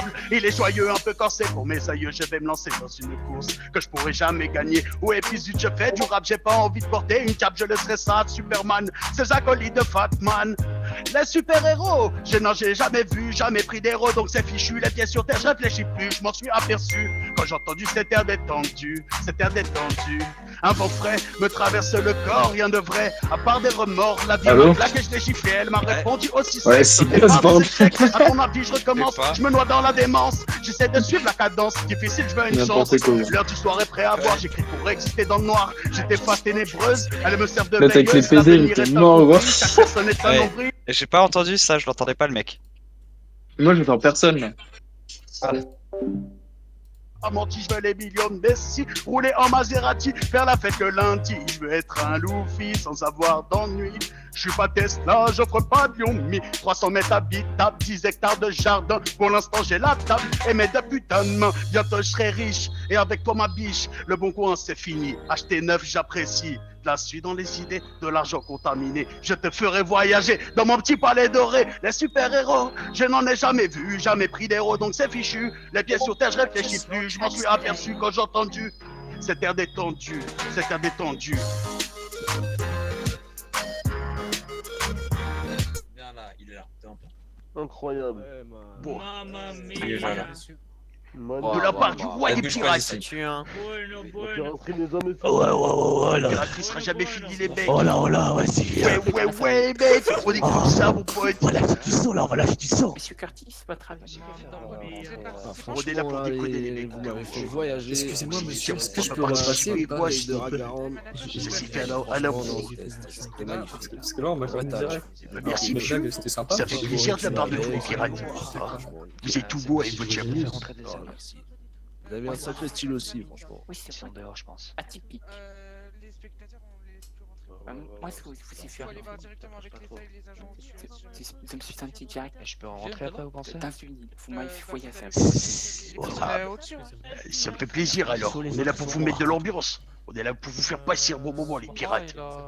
immuable. Il est joyeux, un peu corsé pour mes aïeux. Je vais me lancer dans une course que je pourrai jamais gagner. Ouais, puis si je fais du rap, j'ai pas envie de porter une cape. Je laisserai ça à Superman, ces acolytes de Fatman. Les super-héros, j'ai jamais vu, jamais pris d'héros, donc c'est fichu, les pieds sur terre, je réfléchis plus, je m'en suis aperçu quand j'ai entendu cet air détendu, cet air détendu. Un vent frais me traverse le corps, rien de vrai, à part des remords. La vie me claque et je l'ai giflé, elle m'a répondu aussi sec. Ouais, si passe bande. À ton avis, je recommence, je me noie dans la démence. J'essaie de suivre la cadence, difficile, je veux une chance. L'heure du soir est prêt à voir, j'écris pour exister dans le noir. J'étais face ténébreuse, elle me sert de Là, avec les veilleuse. PD, il était mort, gros. Chaque personne est un nombril. J'ai pas entendu ça, je l'entendais pas le mec. Moi, j'entends personne, là. A menti, je veux les millions de Messi, rouler en Maserati, faire la fête le lundi. Je veux être un Luffy sans avoir d'ennui. Je suis pas Tesla, j'offre pas de Xiaomi. 300 mètres habitables, 10 hectares de jardin. Pour l'instant, j'ai la table et mes deux putains de mains. Bientôt, je serai riche et avec toi, ma biche. Le bon coin, c'est fini. Acheter neuf, j'apprécie. La suite dans les idées, de l'argent contaminé. Je te ferai voyager dans mon petit palais doré. Les super-héros, je n'en ai jamais vu, jamais pris d'héros, donc c'est fichu. Les pieds sur terre, je réfléchis plus. Je m'en suis aperçu quand j'ai entendu cet air détendu, cet air détendu. Viens là, il est là. Incroyable. Bon. Il est déjà là. De la part du roi des pirates. Ouais, là. Pirate qui sera jamais fini les mecs. Oh là, vas-y. Ouais, mec. On est comme ça, mon pote. On va lâcher du sang, là, on va lâcher du sang. Monsieur Curtis, votre avis. On est là pour déconner les mecs. Vous m'avez fait voyager. Excusez-moi, monsieur, est-ce que je On peux peut repasser ou pas quoi, avec s'il de vous plaît. Ragaran? Ceci fait à la boue. C'était magnifique. Parce que là, on va faire direct. Merci, Mais monsieur. blague, c'était sympa. Ça fait plaisir de la part de vous, les pirates. Vous êtes tout beau avec votre chapeau. Vous avez un sacré style aussi, franchement. Oui, c'est bon. dehors, je pense. Atypique. Les spectateurs, on les laisse plus rentrer. Moi, vous y Il faire. faut aller voir directement avec l'État et les agents au-dessus. Je me suis senti direct. Je peux rentrer après, vous pensez? Dans une île. Vous m'avez fait voyager. Au-dessus. Ça me fait plaisir alors. On est là pour vous mettre de l'ambiance. On est là pour vous faire passer un bon moment, les pirates. Ah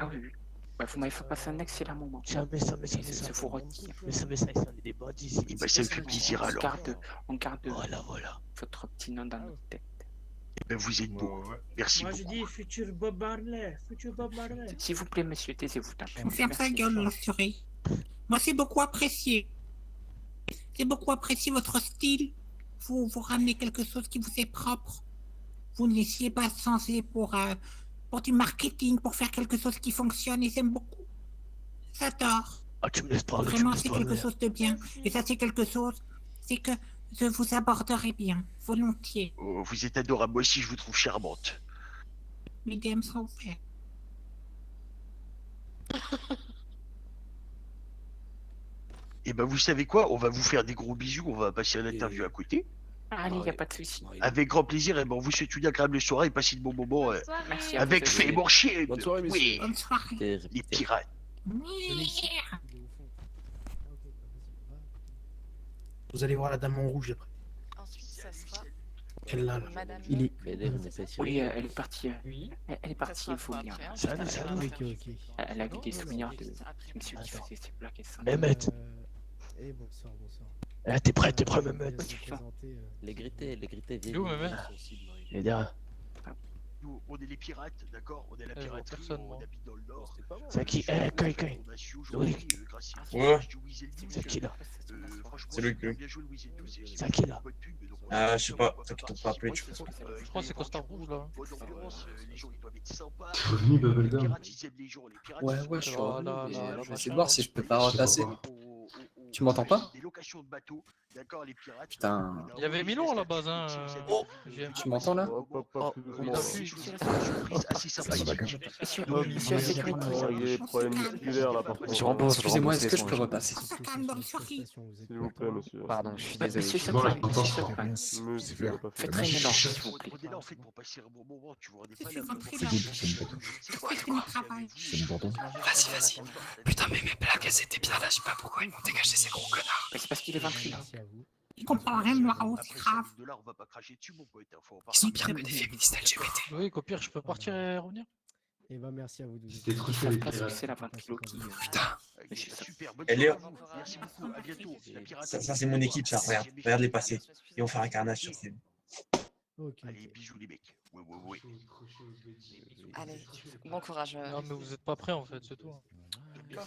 oui. Bah, vous m'avez fait passer un excellent moment. Jamais ça. Je vous redis. Mais ça, ils sont des bandits. Et ben ça me fait plaisir alors. On garde Voilà. votre petit nom dans notre tête. Et ben vous êtes beau. Merci Moi, je beaucoup. dis futur Bob Marley. Futur Bob Marley. S'il vous plaît, monsieur, taisez-vous. Ferme ta gueule, l'assuré. Moi, c'est beaucoup apprécié. J'ai beaucoup apprécié votre style. Vous ramenez quelque chose qui vous est propre. Vous ne laissez pas censé pour du marketing, pour faire quelque chose qui fonctionne, et j'aime beaucoup. J'adore. Ah, tu me laisses parler. Vraiment, c'est quelque chose de bien. Et ça, c'est quelque chose, c'est que je vous aborderai bien, volontiers. Oh, vous êtes adorable. Moi aussi, je vous trouve charmante. Mes DM sont ouverts. Et ben vous savez quoi? On va vous faire des gros bisous. On va passer à l'interview à côté. Allez, y a pas de souci. Avec grand plaisir. Et ben on vous souhaite une agréable soirée et passez de bons moments Merci à avec vous. Fée Morchier. Bonne soirée, messieurs. Oui, Bonne soirée. les pirates. Vous allez voir la dame en rouge après. Ensuite, ça sera Celle-là, là. Madame. Oui, elle est partie. Elle est partie, il faut bien. Salut. Elle a vu des souvenirs de monsieur qui faisait ses blagues et ça. Mehmet. Bonsoir. Eh, t'es prêt, Mehmet? Les grités, D'où, Mehmet? Il est derrière. Nous, on est les pirates, d'accord? On est la piraterie, on habite dans le nord. C'est qui? Eh, Kai. Oui. Ouais. C'est qui là? C'est lui, lui. C'est qui là? Ah, je sais pas, toi qui t'ont pas appelé, tu penses. Je crois que c'est Costa Rouge là. T'es revenu, Bubblegum? Ouais, je suis revenu, mais je vais essayer de voir si je peux pas repasser. Tu m'entends pas? Putain. Il y avait Milon à la base, hein. Tu m'entends là? Monsieur, sécurité. Excusez-moi, est-ce que je peux repasser? S'il vous plaît, monsieur. Pardon, je suis désolé. Monsieur Bon, là, Chopin, j'entends. monsieur Chopin. Faites très mélange, s'il vous plaît. On est là en fait pour passer un bon moment, tu vois. Je suis rentrée là. Je fais mon travail. Vas-y. Putain, mais mes blagues, elles étaient bien là, je sais pas pourquoi ils m'ont dégagé ces gros connards. C'est parce qu'il est vaincu là. Il comprend rien de Noiro, c'est grave. Ils sont bien que des féministes LGBT. Oui, qu'au pire, je peux partir et revenir. Et bah merci à vous tous. C'était trop Ils chaud savent les pas ce que pirates. c'est la ventilo qui. Putain. Super, bonne Elle est- soirée à vous. Merci beaucoup, à bientôt. La piraterie. Ça c'est mon équipe, ça. Regarde, regarde les passer. Ils vont faire un carnage sur scène. Ok. Allez, bisous les mecs. Ouais, ouais, ouais. Allez, bon courage. Non, mais vous êtes pas prêts en fait, c'est tout. Bah,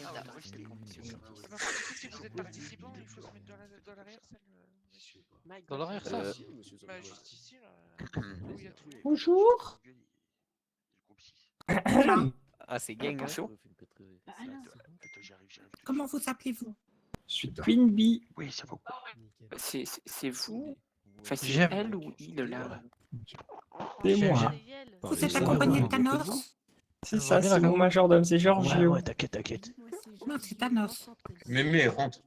Si vous êtes participant, il faut se mettre dans l'arrière-salle. Dans l'arrière-salle. Bah, juste ici, là. Où il y a tous les. Bonjour. Ah, c'est gang, hein. Comment vous appelez-vous? Je suis Queen Bee. Oui, ça vaut. C'est vous? Enfin, c'est J'aime. elle ou il là? C'est moi. Vous êtes accompagné de Thanos? C'est ça, c'est mon majordome, c'est Ouais, Giorgio. ouais, t'inquiète, t'inquiète. Non, c'est Thanos. Mais rentre.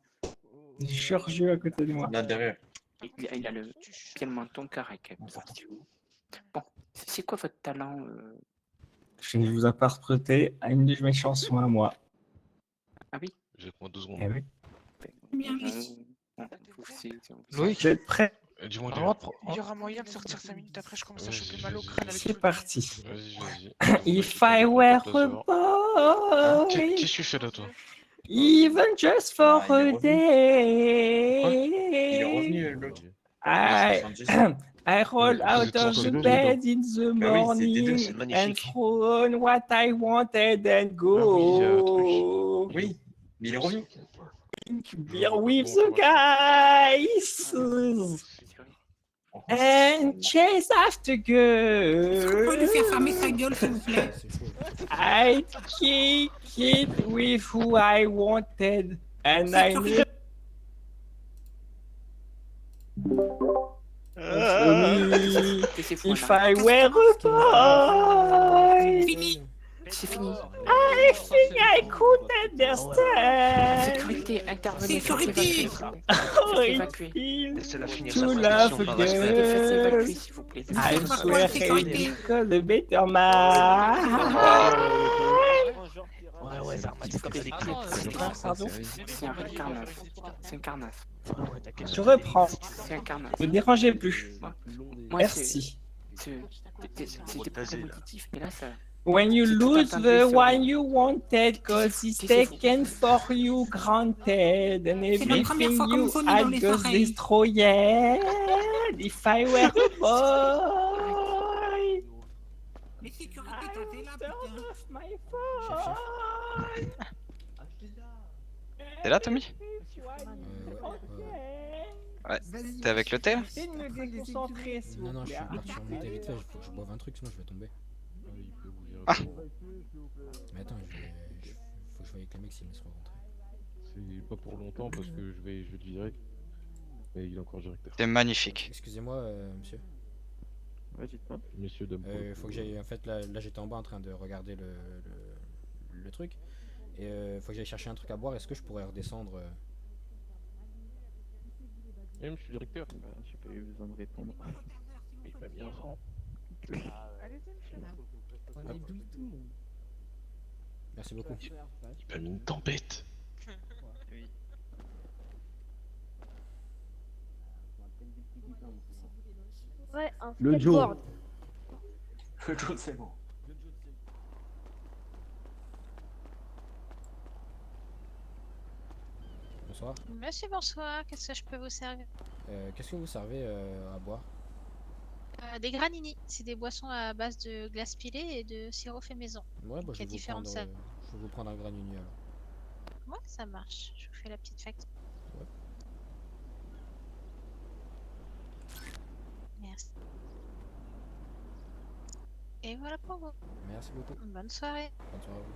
Giorgio à côté de moi. Là derrière. Il a le pied le menton carré. Bon, c'est quoi votre talent? Je ne vous ai pas prêté à une de mes chansons à moi. Ah oui? J'ai moins 2 secondes. Eh oui. Bien, oui. Loïc, Vous êtes prêts? Dis-moi, alors, Il y aura moyen de sortir 5 minutes après, je commence à choper mal au crâne avec C'est tout. parti. Vas-y. If I were a boy, Qu'est-ce que tu fais là, toi? even just for Ah, il est a day, Il est revenu, l'autre. I roll out of the bed in the Bah oui, c'est des deux, morning c'est and magnifique. throw on what I wanted and go. Oui, mais il est revenu. Beer with the guys and chase after Est-ce qu'on peut lui faire girls. fermer sa gueule, s'il vous plaît? I kick it with who I wanted and I knew. If I were a boy, Fini. C'est fini. I think I could understand. Sécurité, intervenez. Sécurité. How it Évacuer. feels laissez-la finir to sa love prestation a dans le respect. Faites évacuer, girl. s'il vous plaît. I Faites-moi swear quoi, I sécurité? become a better man. Ouais, Zarma, c'est comme ça les clips. Pardon? C'est un carnage. C'est un carnage. Ouais, t'inquiète. Je reprends. C'est un carnage. Ne dérangez plus. Moi, Merci. c'était pas positif, mais là, ça. When you C'est tout lose un the peu one you wanted, cause it's Taisez-vous. taken for you granted, and C'est la première everything fois qu'on me you vomit dans had les goes oreilles. destroyed. If I were a boy, Mais sécurité, I t'es would là, turn putain. off my phone. T'es là, Tommy? Ouais. T'es avec le thé là? Essayez de me déconcentrer, s'il Non, vous non, je plaît. suis parti remonter vite fait, faut que je boive un truc, sinon je vais tomber. Ah. Mais attends, faut que je voie avec les mecs s'ils me seront rentrés. C'est pas pour longtemps parce que je vais te virer. Mais il est encore directeur. T'es magnifique. Excusez-moi, monsieur. Ouais, dites-moi. Messieurs, dames. Faut que j'aille. En fait, là j'étais en bas en train de regarder le truc. Et faut que j'aille chercher un truc à boire. Est-ce que je pourrais redescendre Je suis directeur. Bah, j'ai pas eu besoin de répondre. Il m'a mis un franc. Merci beaucoup. Il m'a mis une tempête. Ouais, un Le Joe. skateboard. Le Joe, c'est bon. Bonsoir. Monsieur, bonsoir. Qu'est-ce que je peux vous servir? Qu'est-ce que vous servez à boire? Des granini. C'est des boissons à base de glace pilée et de sirop fait maison. Ouais, bah, Il y a différentes saveurs. je vais vous prendre un granini alors. Ouais, ça marche. Je vous fais la petite facture. Ouais. Merci. Et voilà pour vous. Merci beaucoup. Bonne soirée. Bonne soirée à vous.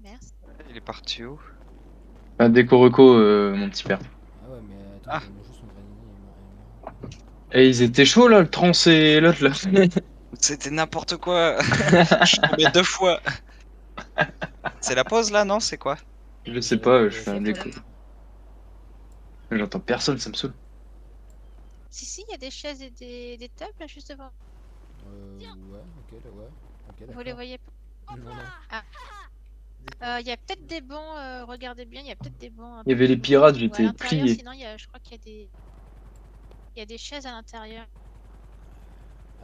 Merci. Il est parti où? Un déco reco, mon petit père. Ah ouais, mais attends, Ah. je mange juste son granini. Et ils étaient chauds là, le trans et l'autre là. C'était n'importe quoi. Je suis tombé 2 fois. C'est la pause là, non? C'est quoi? Je sais pas, je fais un déco. J'entends personne, ça me saoule. Si, il y a des chaises et des tables là juste devant. Ouais, ok, là, ouais. Ok, Vous les voyez pas? Non, non. Ah. Il y a peut-être des bancs, regardez bien, il y a peut-être des bancs. Il y avait les pirates, Ou à j'étais l'intérieur, plié. Sinon, je crois qu'il y a des. Il y a des chaises à l'intérieur.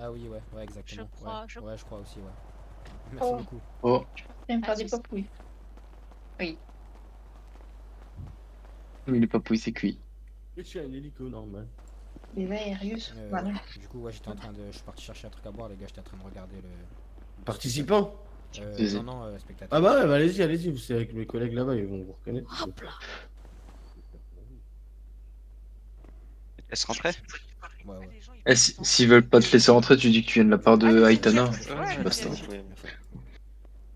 Ah oui, ouais, exactement. Je crois, Ouais, je crois aussi, ouais. Merci beaucoup. Oh, Je vais me faire des papouilles. Oui. mais les papouilles, c'est cuit. Je suis un hélico normal. Les Aérius, voilà. Du coup, ouais, je suis parti chercher un truc à boire, les gars, j'étais en train de regarder le... Participant Non, spectateur. Ah bah ouais, bah allez-y, vous c'est avec mes collègues là-bas, ils vont vous reconnaître. Hop là. Laisse rentrer. Ouais, ouais. Eh, s'ils veulent pas te laisser rentrer, tu dis que tu viens de la part de Aitana. Basta.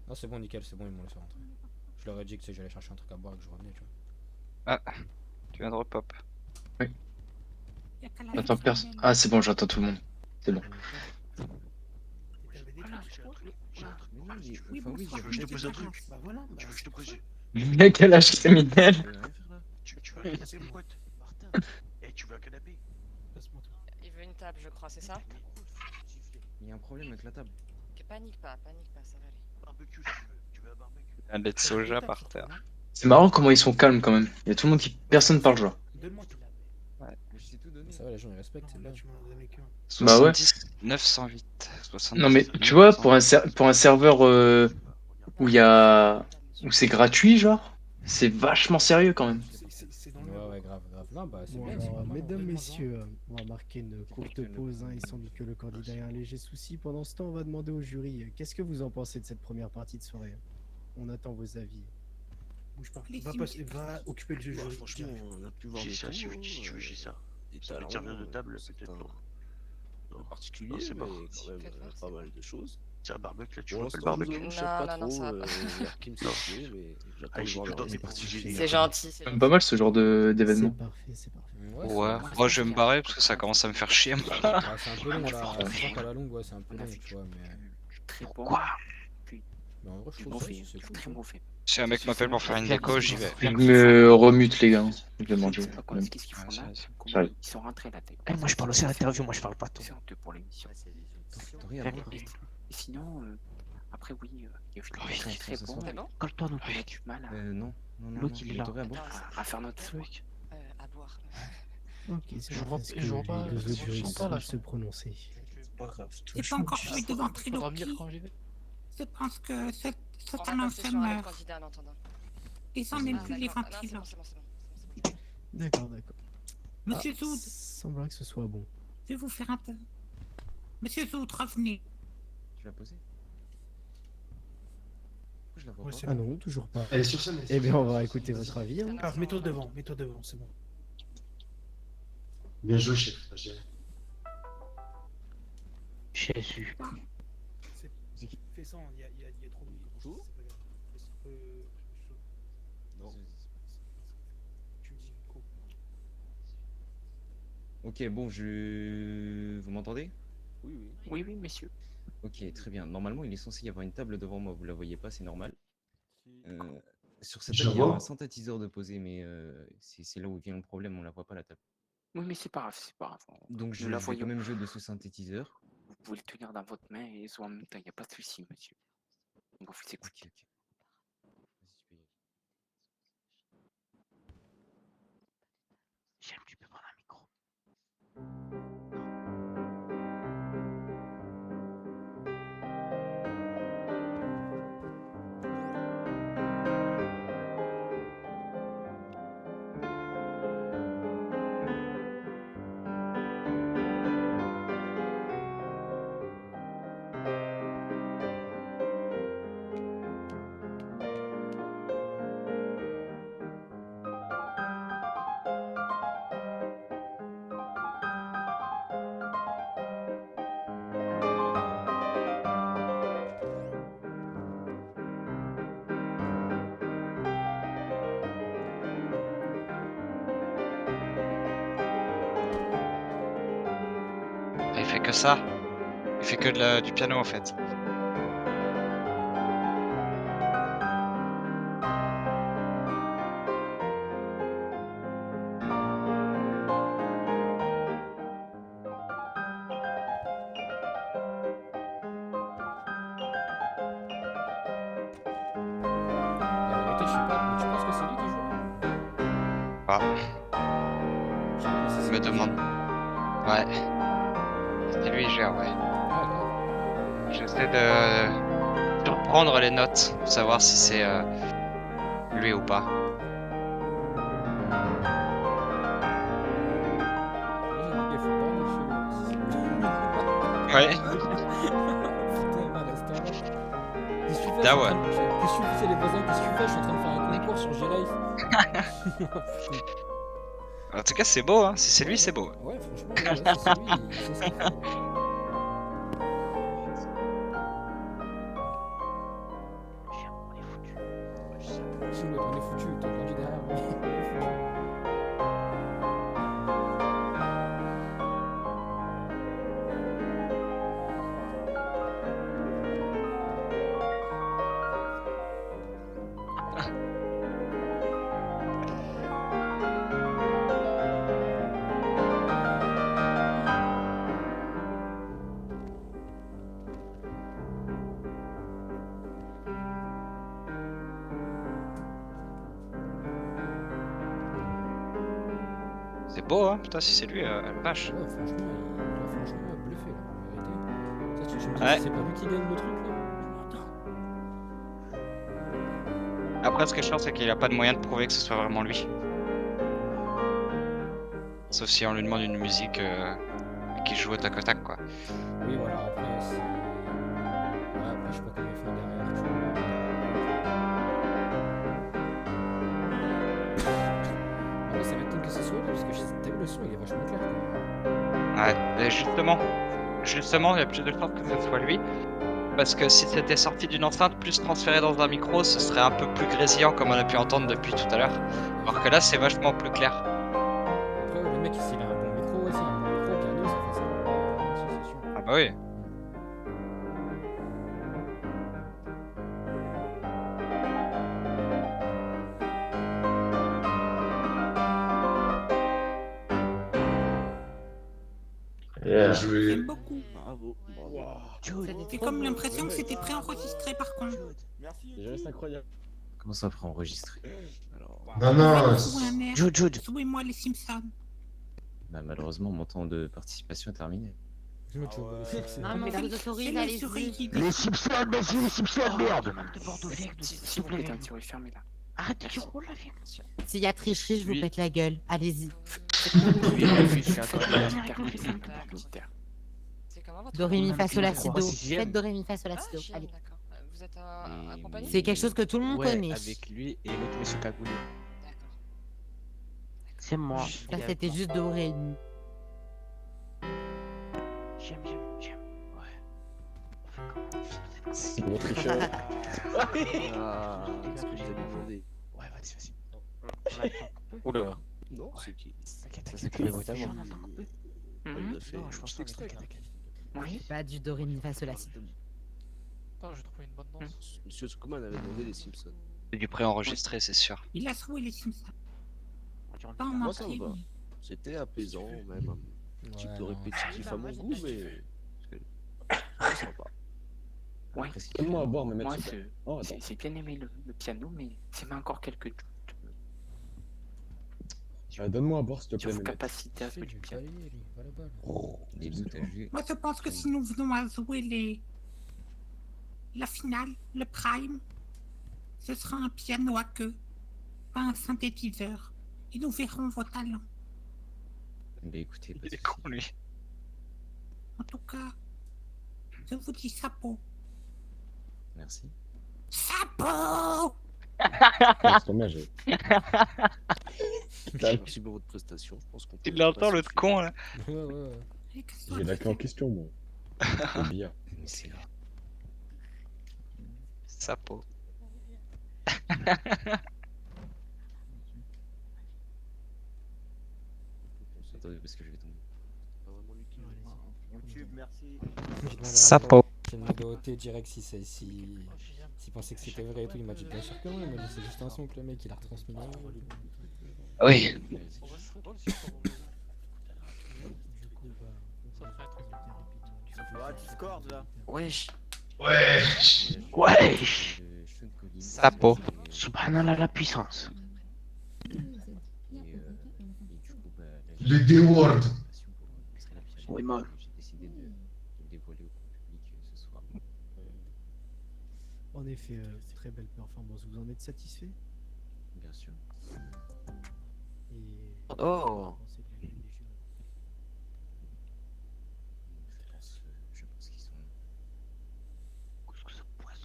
Non, c'est bon, nickel, c'est bon, ils m'ont laissé rentrer. Je leur ai dit que j'allais chercher un truc à boire et que je revenais, tu vois. Ah, tu viens de repop. Oui. Attends, personne. Ah, c'est bon, j'entends tout le monde. C'est bon. Oui, bonsoir. Je te pose un truc. Bah voilà. Tu veux que je te pose. Mais quel âge criminel? Tu veux un canapé, mon pote? Martin. Eh, tu veux un canapé? Il veut une table, je crois, c'est ça? Il y a un problème avec la table. Ok, panique pas, ça va aller. Barbecue, si tu veux. Tu veux un barbecue? Un lait de soja par terre. C'est marrant comment ils sont calmes quand même. Il y a tout le monde qui. Personne parle, genre. Donne-moi tout. Ouais. Ça va, les gens ils respectent, c'est bien. Bah ouais. 908. 70. Non mais tu vois, pour un serveur où il y a. Où c'est gratuit, genre, c'est vachement sérieux quand même. Ouais, grave. Non, bah, c'est Bon, bien. alors, mesdames, messieurs, on va marquer une courte pause. Il semble que le candidat ait un léger souci. Pendant ce temps, on va demander au jury qu'est-ce que vous en pensez de cette première partie de soirée. On attend vos avis. Bouge pas. Va occuper le jeu. Franchement, on a pu voir J'ai des ça, si combos, tu veux, j'ai ça. des Ça va te talents, servir de table, c'est peut-être. un particulier, Non, c'est mais pas. quand même pas mal de choses. C'est un barbecue, là, tu Pour vois pas le l'instant, je barbecue? vous cherche pas Non, trop, ça va pas. Yarkim Non. c'est chier, mais j'attends Ah, de j'ai voir tout le dans reste. des particuliers. C'est gentil, c'est Pas mal ce genre d'événement. C'est parfait, c'est parfait. Ouais, moi je vais me barrer parce que ça commence à me faire chier. Moi. Ouais, c'est un peu long là. Je crois qu'à la longue, ouais, c'est un peu long, tu vois, mais. Très bon. Mais en vrai, je Du trouve mauvais, que c'est cool. très mauvais. Si un mec m'appelle pour faire une déco, j'y vais. Je me remute, les gars. Je vais manger. C'est pas quoi, qu'est-ce qu'ils font là? Comment J'arrive. ils sont rentrés là. Eh, moi je parle aussi à l'interview, moi je parle pas tout. C'est honteux pour l'émission. Rien à voir. Et sinon, après, oui, il y a eu attends, très ça bon. sent bon. Colle-toi non plus. On a du mal Non. l'autre il est là T'aurais à boire à faire notre truc. À boire. Ok, c'est Je parfait. vois- Est-ce que je vois pas- les deux je autres jurys sens pas, là, souhaitent se prononcer? Pas grave. C'est pas encore fini devant Triloki. Je pense que cette On va annonce passer sur un autre meurt. candidat en attendant. Ils en Ah, même plus les d'accord. Non, c'est ventilos. bon, c'est bon, c'est bon. D'accord. Monsieur Zoud, Semblerait que ce soit bon. je vais vous faire un peu. Monsieur Zoud, revenez. Tu l'as posé? Pourquoi je la vois pas? Ah non, toujours pas. Elle est sur scène. Eh bien, on va écouter votre avis. hein. Alors, mets-toi devant, c'est bon. Bien joué, chef. Jésus. Fais ça, il y a trop de Bonjour. Non. Tu me dis quoi? Ok, bon, vous m'entendez? Oui, messieurs. Ok, très bien. Normalement, il est censé y avoir une table devant moi. Vous la voyez pas, c'est normal. Sur cette Je table, il y a vois. un synthétiseur de posé, mais c'est là où vient le problème. On la voit pas la table. Oui, mais c'est pas grave, c'est pas grave. Donc Nous je la vais voyons. quand même jouer de ce synthétiseur. Vous pouvez le tenir dans votre main et jouer en même temps, il n'y a pas de souci, monsieur. On va vous écouter. Ok. J'aime, tu peux prendre un micro. Il fait que ça. Il fait que du piano en fait. La vérité, je sais pas, mais tu penses que c'est lui qui joue? Ah, Je sais pas, mais si je c'est me lui qui demande. joue. Ouais. C'était lui, il gère, ouais. Ouais, grave. J'essaie de reprendre les notes pour savoir si c'est lui ou pas. Ouais. Dawan. Qu'est-ce que tu fais, les voisins? Qu'est-ce que tu fais? Je suis en train de faire un concours sur G-Life. En tout cas, c'est beau, hein. Si c'est lui, c'est beau. Ouais, franchement, ouais, si c'est lui, il sait ce qu'il fait. On est foutu, t'as entendu derrière, on est foutu. C'est beau, hein. Putain, si c'est lui, la vache. Ouais, franchement, il a franchement bluffé, là, en vérité. Ça, tu me dis Ouais. que c'est pas lui qui gagne le truc, là? Après, ce que je pense, c'est qu'il a pas de moyen de prouver que ce soit vraiment lui. Sauf si on lui demande une musique qui joue au tac au tac, quoi. Oui, voilà, après, si... Ouais, après, je sais pas comment ils font derrière, tu vois. Après, ça m'étonne que ce soit lui, parce que t'as vu le son, il est vachement clair, quoi. Ouais, et justement, il y a plus de chances que ce soit lui. Parce que si c'était sorti d'une enceinte plus transféré dans un micro, ce serait un peu plus grésillant comme on a pu entendre depuis tout à l'heure. Alors que là, c'est vachement plus clair. Après, le mec, s'il a un bon micro, ouais, c'est un bon micro, piano, ça fait ça. Ça, c'est sûr. Ah bah oui. J'aime beaucoup. Bravo. J'ai comme l'impression que c'était préenregistré par contre. C'est incroyable. Comment ça préenregistré? Non, non. Jouez-moi les Simpsons. Bah, malheureusement, mon temps de participation est terminé. Ah, mais je vous autorise à aller Les Simpsons, vas-y, les Simpsons, merde. S'il vous plaît, d'un petit fermez là. Arrête de rouler avec. S'il y a tricherie, je vous pète la gueule. Allez-y. Doré mi fa sol la si do. Faites Doré mi fa sol la si do. Allez. Vous êtes accompagné? C'est quelque chose que tout le monde connaît. Avec lui et l'autre monsieur Cagoulé. C'est moi. Là, c'était juste Doré. J'aime. C'est mon tricheur. Ah, qu'est-ce que j'allais demander? Ouais, vas-y. Oula. Non, c'est qui? T'inquiète, c'est qui brutalement. Mhm. Il a fait Non, je pense pas, extrait. Oui. Pas du Doré mi fa sol la si do. Attends, j'ai trouvé une bonne danse. Monsieur Zuckerman avait demandé les Simpsons. C'est du préenregistré, c'est sûr. Il a joué les Simpsons. Pas en Moi, ça me entier. va. C'était apaisant, même un petit peu répétitif à mon goût, mais c'est sympa. Ouais. Donne-moi à boire, mais Moi, mettre Oh, attends. j'ai bien aimé le piano, mais ça m'a encore quelques doutes. Donne-moi à boire, s'il te Sur plaît, vos mais capacités à jouer du piano. Les doutes à jouer. Moi, je pense que si nous venons à jouer la finale, le prime, ce sera un piano à queue, pas un synthétiseur. Et nous verrons vos talents. Mais écoutez, Il est con, lui. En tout cas, je vous dis chapeau. Merci. Chapeau! Laisse tomber, j'ai- Merci pour votre prestation. Je pense qu'on peut. Tu l'entends, l'autre con, là? J'ai la clé en question, moi. C'est bien. Mais c'est là. Sapo. Attendez, parce que je vais tomber. YouTube, merci. Sapo. J'ai demandé au T direct s'il pensait que c'était vrai et tout. Il m'a dit bien sûr que non. Il m'a dit c'est juste un son que le mec il a retransmis. Oui. Discord là. Wesh. Wesh. Sapo. Subhanallah la puissance. Le D-word. Oui, moi. J'ai décidé de le dévoiler au public ce soir. En effet, très belle performance. Vous en êtes satisfait? Bien sûr. Et... Oh. Je pense qu'ils sont. Ils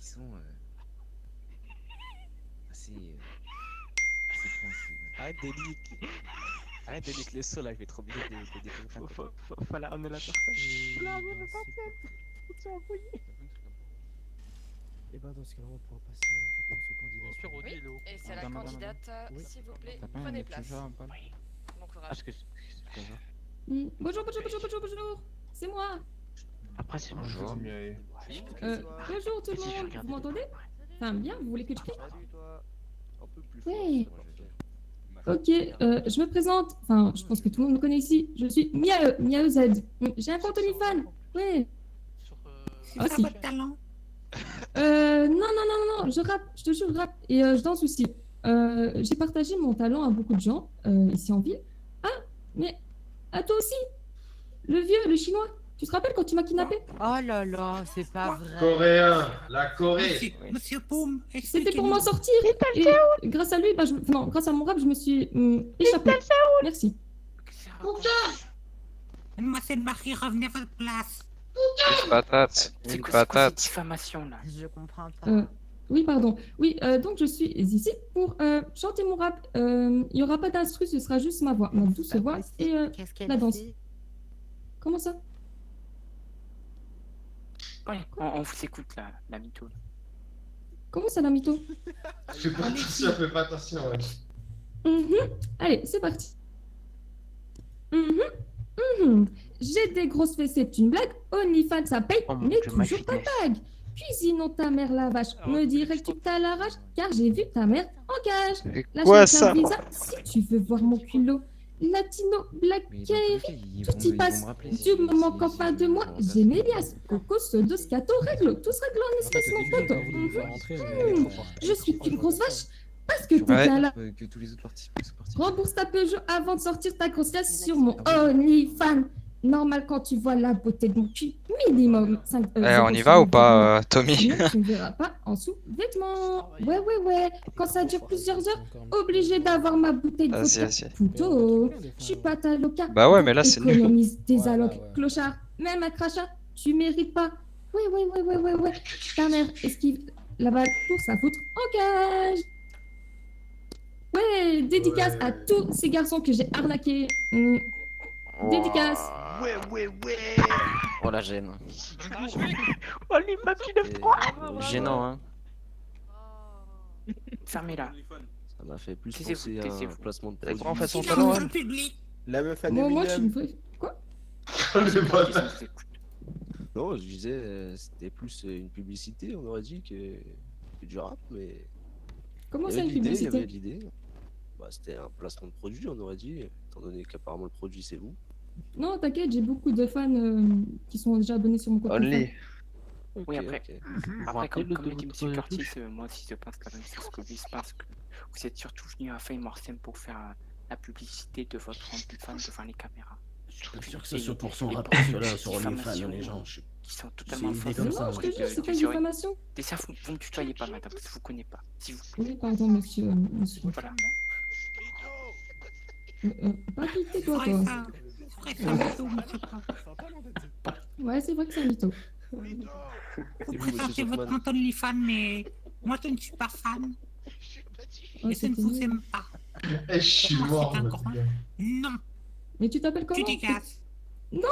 sont assez. Assez pointus. Arrête d'élite. Arrête d'élite le sol là, je vais trop obligé de découvrir. Faut la ramener la personne. Faut la ramener la personne. Et ben dans ce cas-là, on pourra passer, je pense, aux candidatures. Oui, et c'est à la candidate, s'il vous plaît, prenez place. Donc, faudra... Bonjour, c'est moi. Après, c'est bonjour. Bonjour tout le monde, vous m'entendez? Enfin, bien, vous voulez que je crie? Un peu plus Ouais. Ok, je me présente, enfin, je pense que tout le monde me connaît ici. Je suis Miae Z. J'ai un compte OnlyFans. Ouais. C'est Ah, ça si. votre talent? Non, je rappe, je te jure, je rappe et je danse aussi. J'ai partagé mon talent à beaucoup de gens ici en ville. Ah, mais à toi aussi, le vieux, le chinois. Tu te rappelles quand tu m'as kidnappé? Oh là là, c'est pas vrai. Coréen, la Corée. Monsieur Poum, C'était pour m'en sortir. Et grâce à lui, bah, non, grâce à mon rap, je me suis échappé. Merci. Mademoiselle Marie, revenez à votre place. Une patate. C'est Une quoi cette patate. diffamation là? Je comprends pas. Oui, pardon. Oui, donc je suis ici pour chanter mon rap. Il n'y aura pas d'instru, ce sera juste ma voix, ma douce voix et la danse. Comment ça? Ouais, on vous écoute là, la mytho. Comment ça, la mytho? Fais pas attention, fais pas attention. Ouais. Allez, c'est parti. J'ai des grosses fesses, c'est une blague. OnlyFans, ça paye, mais toujours pas de bague. Cuisinons ta mère la vache. Me dirais que tu t'as la rage, car j'ai vu ta mère en cage. C'est quoi ça? Visa, si tu veux voir mon culot. Latino, Black Kairi, tout y passe. Du moment qu'en fin de mois, j'ai Mélias, Coco, Sodo, Scato, règle. Tout se règle en espèces, mon pote. Je suis qu'une grosse vache, parce que t'es bien là. Que tous les autres participants sont partis. Rembourse ta Peugeot avant de sortir ta grosse liasse sur mon OnlyFans. Normal quand tu vois la beauté de mon cul, minimum 5 on y va ou pas, Tommy? Sinon, tu ne verras pas en sous-vêtements. Ouais. Quand ça dure plusieurs heures, obligé d'avoir ma bouteille de vodka. Plutôt, je suis pas ta loca. Bah ouais, mais là, c'est nul. Économise des allocs, clochard. Même un crachat, tu mérites pas. Ouais. Ta mère esquive la balle pour sa foutre en cage. Ouais, dédicace à tous ces garçons que j'ai arnaqués. Dédicace. Ouais. Oh la gêne. Oh les papilles de froid. Gênant, hein. Fermez-la. Ça m'a fait plus Taisez-vous, penser à un placement de produit. En fait son Silence talent. au public. La meuf à Moi, je suis une vraie. Quoi? Non, je disais, c'était plus une publicité, on aurait dit, que du rap, mais. Comment Il y ça, avait une l'idée, il y publicité? avait l'idée. Bah, c'était un placement de produit, on aurait dit, étant donné qu'apparemment le produit c'est vous. Non, t'inquiète, j'ai beaucoup de fans qui sont déjà abonnés sur mon compte. Only. Oui, après, Après, comme le dit M. Curtis, moi aussi je pense quand même que c'est ce que lui se passe, que vous êtes surtout venu à Fame Morsem pour faire la publicité de votre OnlyFans devant les caméras. Je suis pas sûr que ce soit pour son Et rap pour sur des OnlyFans, diffamations les gens. qui sont totalement C'est une idée fausses. comme ça, Non, je te jure, c'est pas une diffamation. Déjà, vous ne me tutoyez pas, madame, parce que je vous connais pas. Si vous... Oui, pardon, monsieur. Voilà. Pas quitter toi, C'est vrai, toi. c'est un mytho, monsieur Poum. Ouais, c'est vrai que c'est un mytho. Vous présentez votre compte OnlyFans, mais moi je ne suis pas fan. Et je ne vous aime pas. Je suis mort. C'est un grand non. Mais tu t'appelles comment? Tu dégages. Non.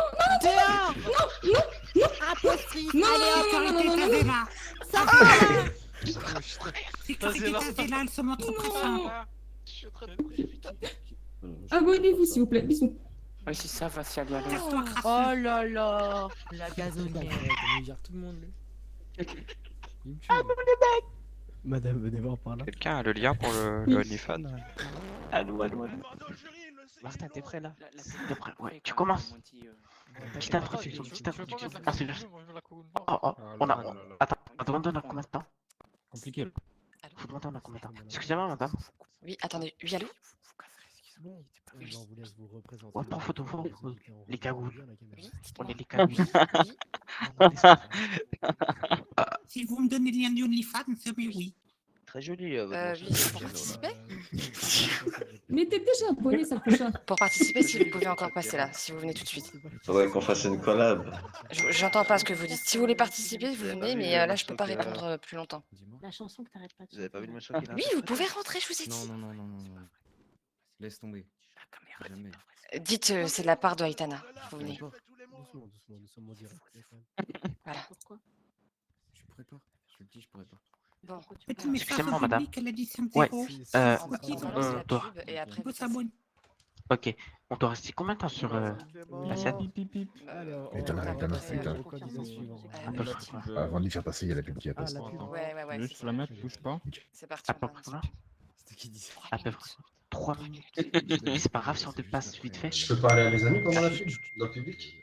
Impossible. Sécurité, Tazela. Ça va. Sécurité, Tazela, elle se montre pressante. Abonnez-vous, s'il vous plaît. Bisous. Oui, si ça va, si aller à Casse-toi, crasseux. Oh là là, la gazonnière. Il gère tout le monde, lui. Il me tue. Madame, venez voir par là. Quelqu'un a le lien pour le OnlyFans? Allô. Martin, t'es prêt là? T'es prêt, ouais. Tu commences. Petite introduction. Ah, c'est juste. On a. Attends, on a combien de temps? Compliqué. Vous demandez on a combien de temps? Excusez-moi, madame. Oui, attendez. Oui, allô? On vous laisse vous représenter. Ouais, prends photo, les cagoules. Oui, On est dites-moi. les cagoules. Oui. Si vous me donnez le lien du OnlyFans, mais oui. Très joli. Oui, pour participer. Mais t'es déjà abonné, ça coûte cher. Pour participer, si vous pouvez encore passer là, si vous venez tout de suite. Faudrait qu'on fasse une collab. J'entends pas ce que vous dites. Si vous voulez participer, vous venez, mais là, je peux pas répondre plus longtemps. La chanson que t'arrêtes pas de Vous avez pas vu le monsieur qui est là? Oui, vous pouvez rentrer, je vous ai dit. Non. Laisse tomber. Jamais. Dites, c'est de la part de Aitana. Vous venez. Doucement, nous sommes en direct. Voilà. Pourquoi? Je pourrais pas. Je le dis, je pourrais pas. Bon. Petit message Excusez-moi, au madame. public, elle a dit 5 Ouais, zéros. on doit... Et après, Faut s'abonner. Ok, on doit rester combien de temps sur la scène? Avant de lui faire passer, il y a la pub qui a passé. Ouais. Juste la mettre, bouge pas. C'est parti. À peu près combien? À peu près 3 minutes. C'est pas grave si on te passe vite fait. Je peux parler à mes amis pendant la pub, dans le public?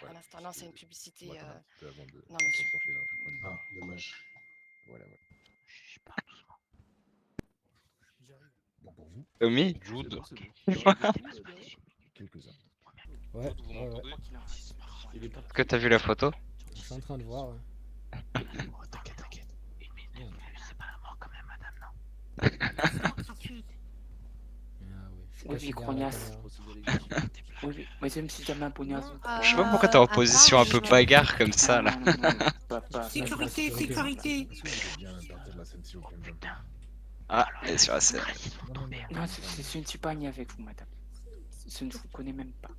Un instant, non, c'est une publicité. Non, monsieur. monsieur. Ah, dommage. Voilà. Je parle doucement. Bon pour vous. Tommy Jude. Quelques-uns. Ouais. Est-ce que t'as vu la photo? Je suis en train de voir. Ouais. T'inquiète. C'est pas la mort quand même, madame, non? Oui, Micronias. Oui, mais même si jamais un pognon. Je sais pas pourquoi t'es en position un peu bagarre comme ça là. Sécurité. Ah, elle est sur la scène. Non, je ne suis pas ami avec vous, madame. Je ne vous connais même pas.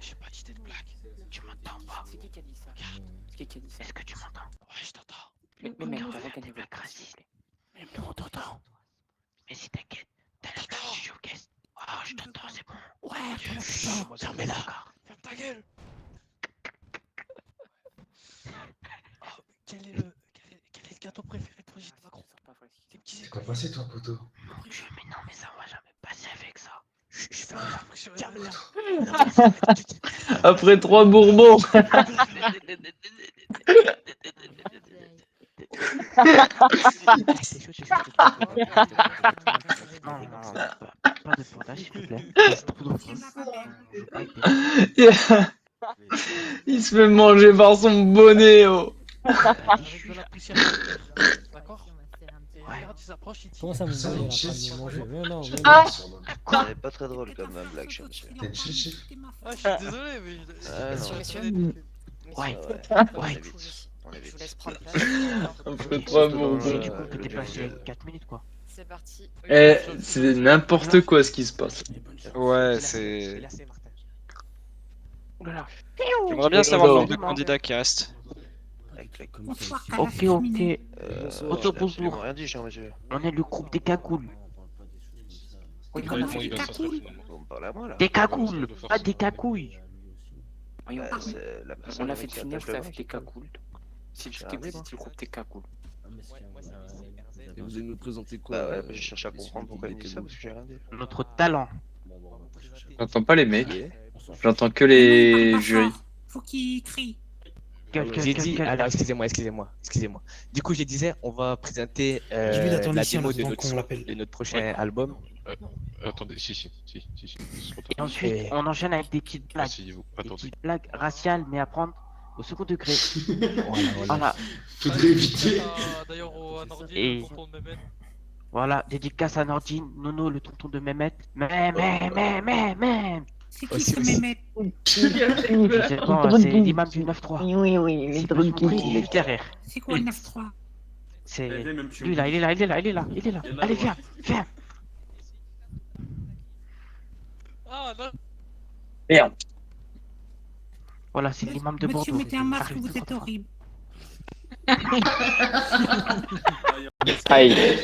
J'ai pas d'idée de blague. Tu m'entends pas? C'est qui a dit ça? C'est qui a dit ça? Est-ce que tu m'entends? Ouais, je t'entends. Mais mec, regardez des blagues racistes. Même nous, on t'entend. Mais si t'inquiète, t'as la carte du showcase. Oh, je t'entends, c'est bon. Ouais, fermez-la. Ferme ta gueule. Quel est le gâteau préféré de Brigitte Macron? C'est quoi passé, toi, poteau? Mon Dieu, mais non, mais ça, on va jamais passer avec ça. Je fais ferme-la. Après 3 bourbons. Pas de portage, s'il te plaît. Il se fait manger par son bonnet, oh. Comment ça vous voyez en train de me manger? Mais non, mais Ah, non. c'est pas très drôle comme blague, monsieur. T'es chichi. Ah, je suis désolé, mais. Messieurs. Ouais. Je vous laisse prendre place. Après 3 bourbons. Du coup, t'es passé 4 minutes, quoi. C'est parti. Eh, c'est n'importe quoi ce qui se passe. Ouais, c'est. J'aimerais bien savoir le nombre de candidats qui restent. Ok. Bonjour. Rien dit, cher monsieur. On est le groupe des cagoules. Oui, comment ça, des cagoules? Vous me parlez à moi là? Des cagoules, pas des cagouilles. On a fait finir ça avec les cagoules. Si tu t'es le groupe des cagoules. Et vous allez nous présenter quoi? Bah ouais, je cherche à comprendre pourquoi il dit ça parce que j'ai rien dit. Notre talent. J'entends pas les mecs. J'entends que les jurys. Faut qu'il crie. J'ai dit, alors excusez-moi. Du coup, je disais, on va présenter la démo de notre prochain album. Attendez, si. Et ensuite, on enchaîne avec des petites blagues. Asseyez-vous, Des attendez. petites blagues raciales, mais à prendre au second degré. Voilà. Faudrait éviter. D'ailleurs, à Nordine, Et le tonton de Mehmet. voilà, dédicace à Nordine, Nono, le tonton de Mehmet. C'est qui ce Mehmet? Je sais pas, c'est l'imam du 9-3. Oui, les drôles qui Il est derrière. C'est quoi le 9-3? C'est lui là, il est là. Allez, viens. Ah, non. Merde. Voilà, c'est l'imam de Bordeaux. Monsieur, mettez un masque, vous êtes horrible. Aïe.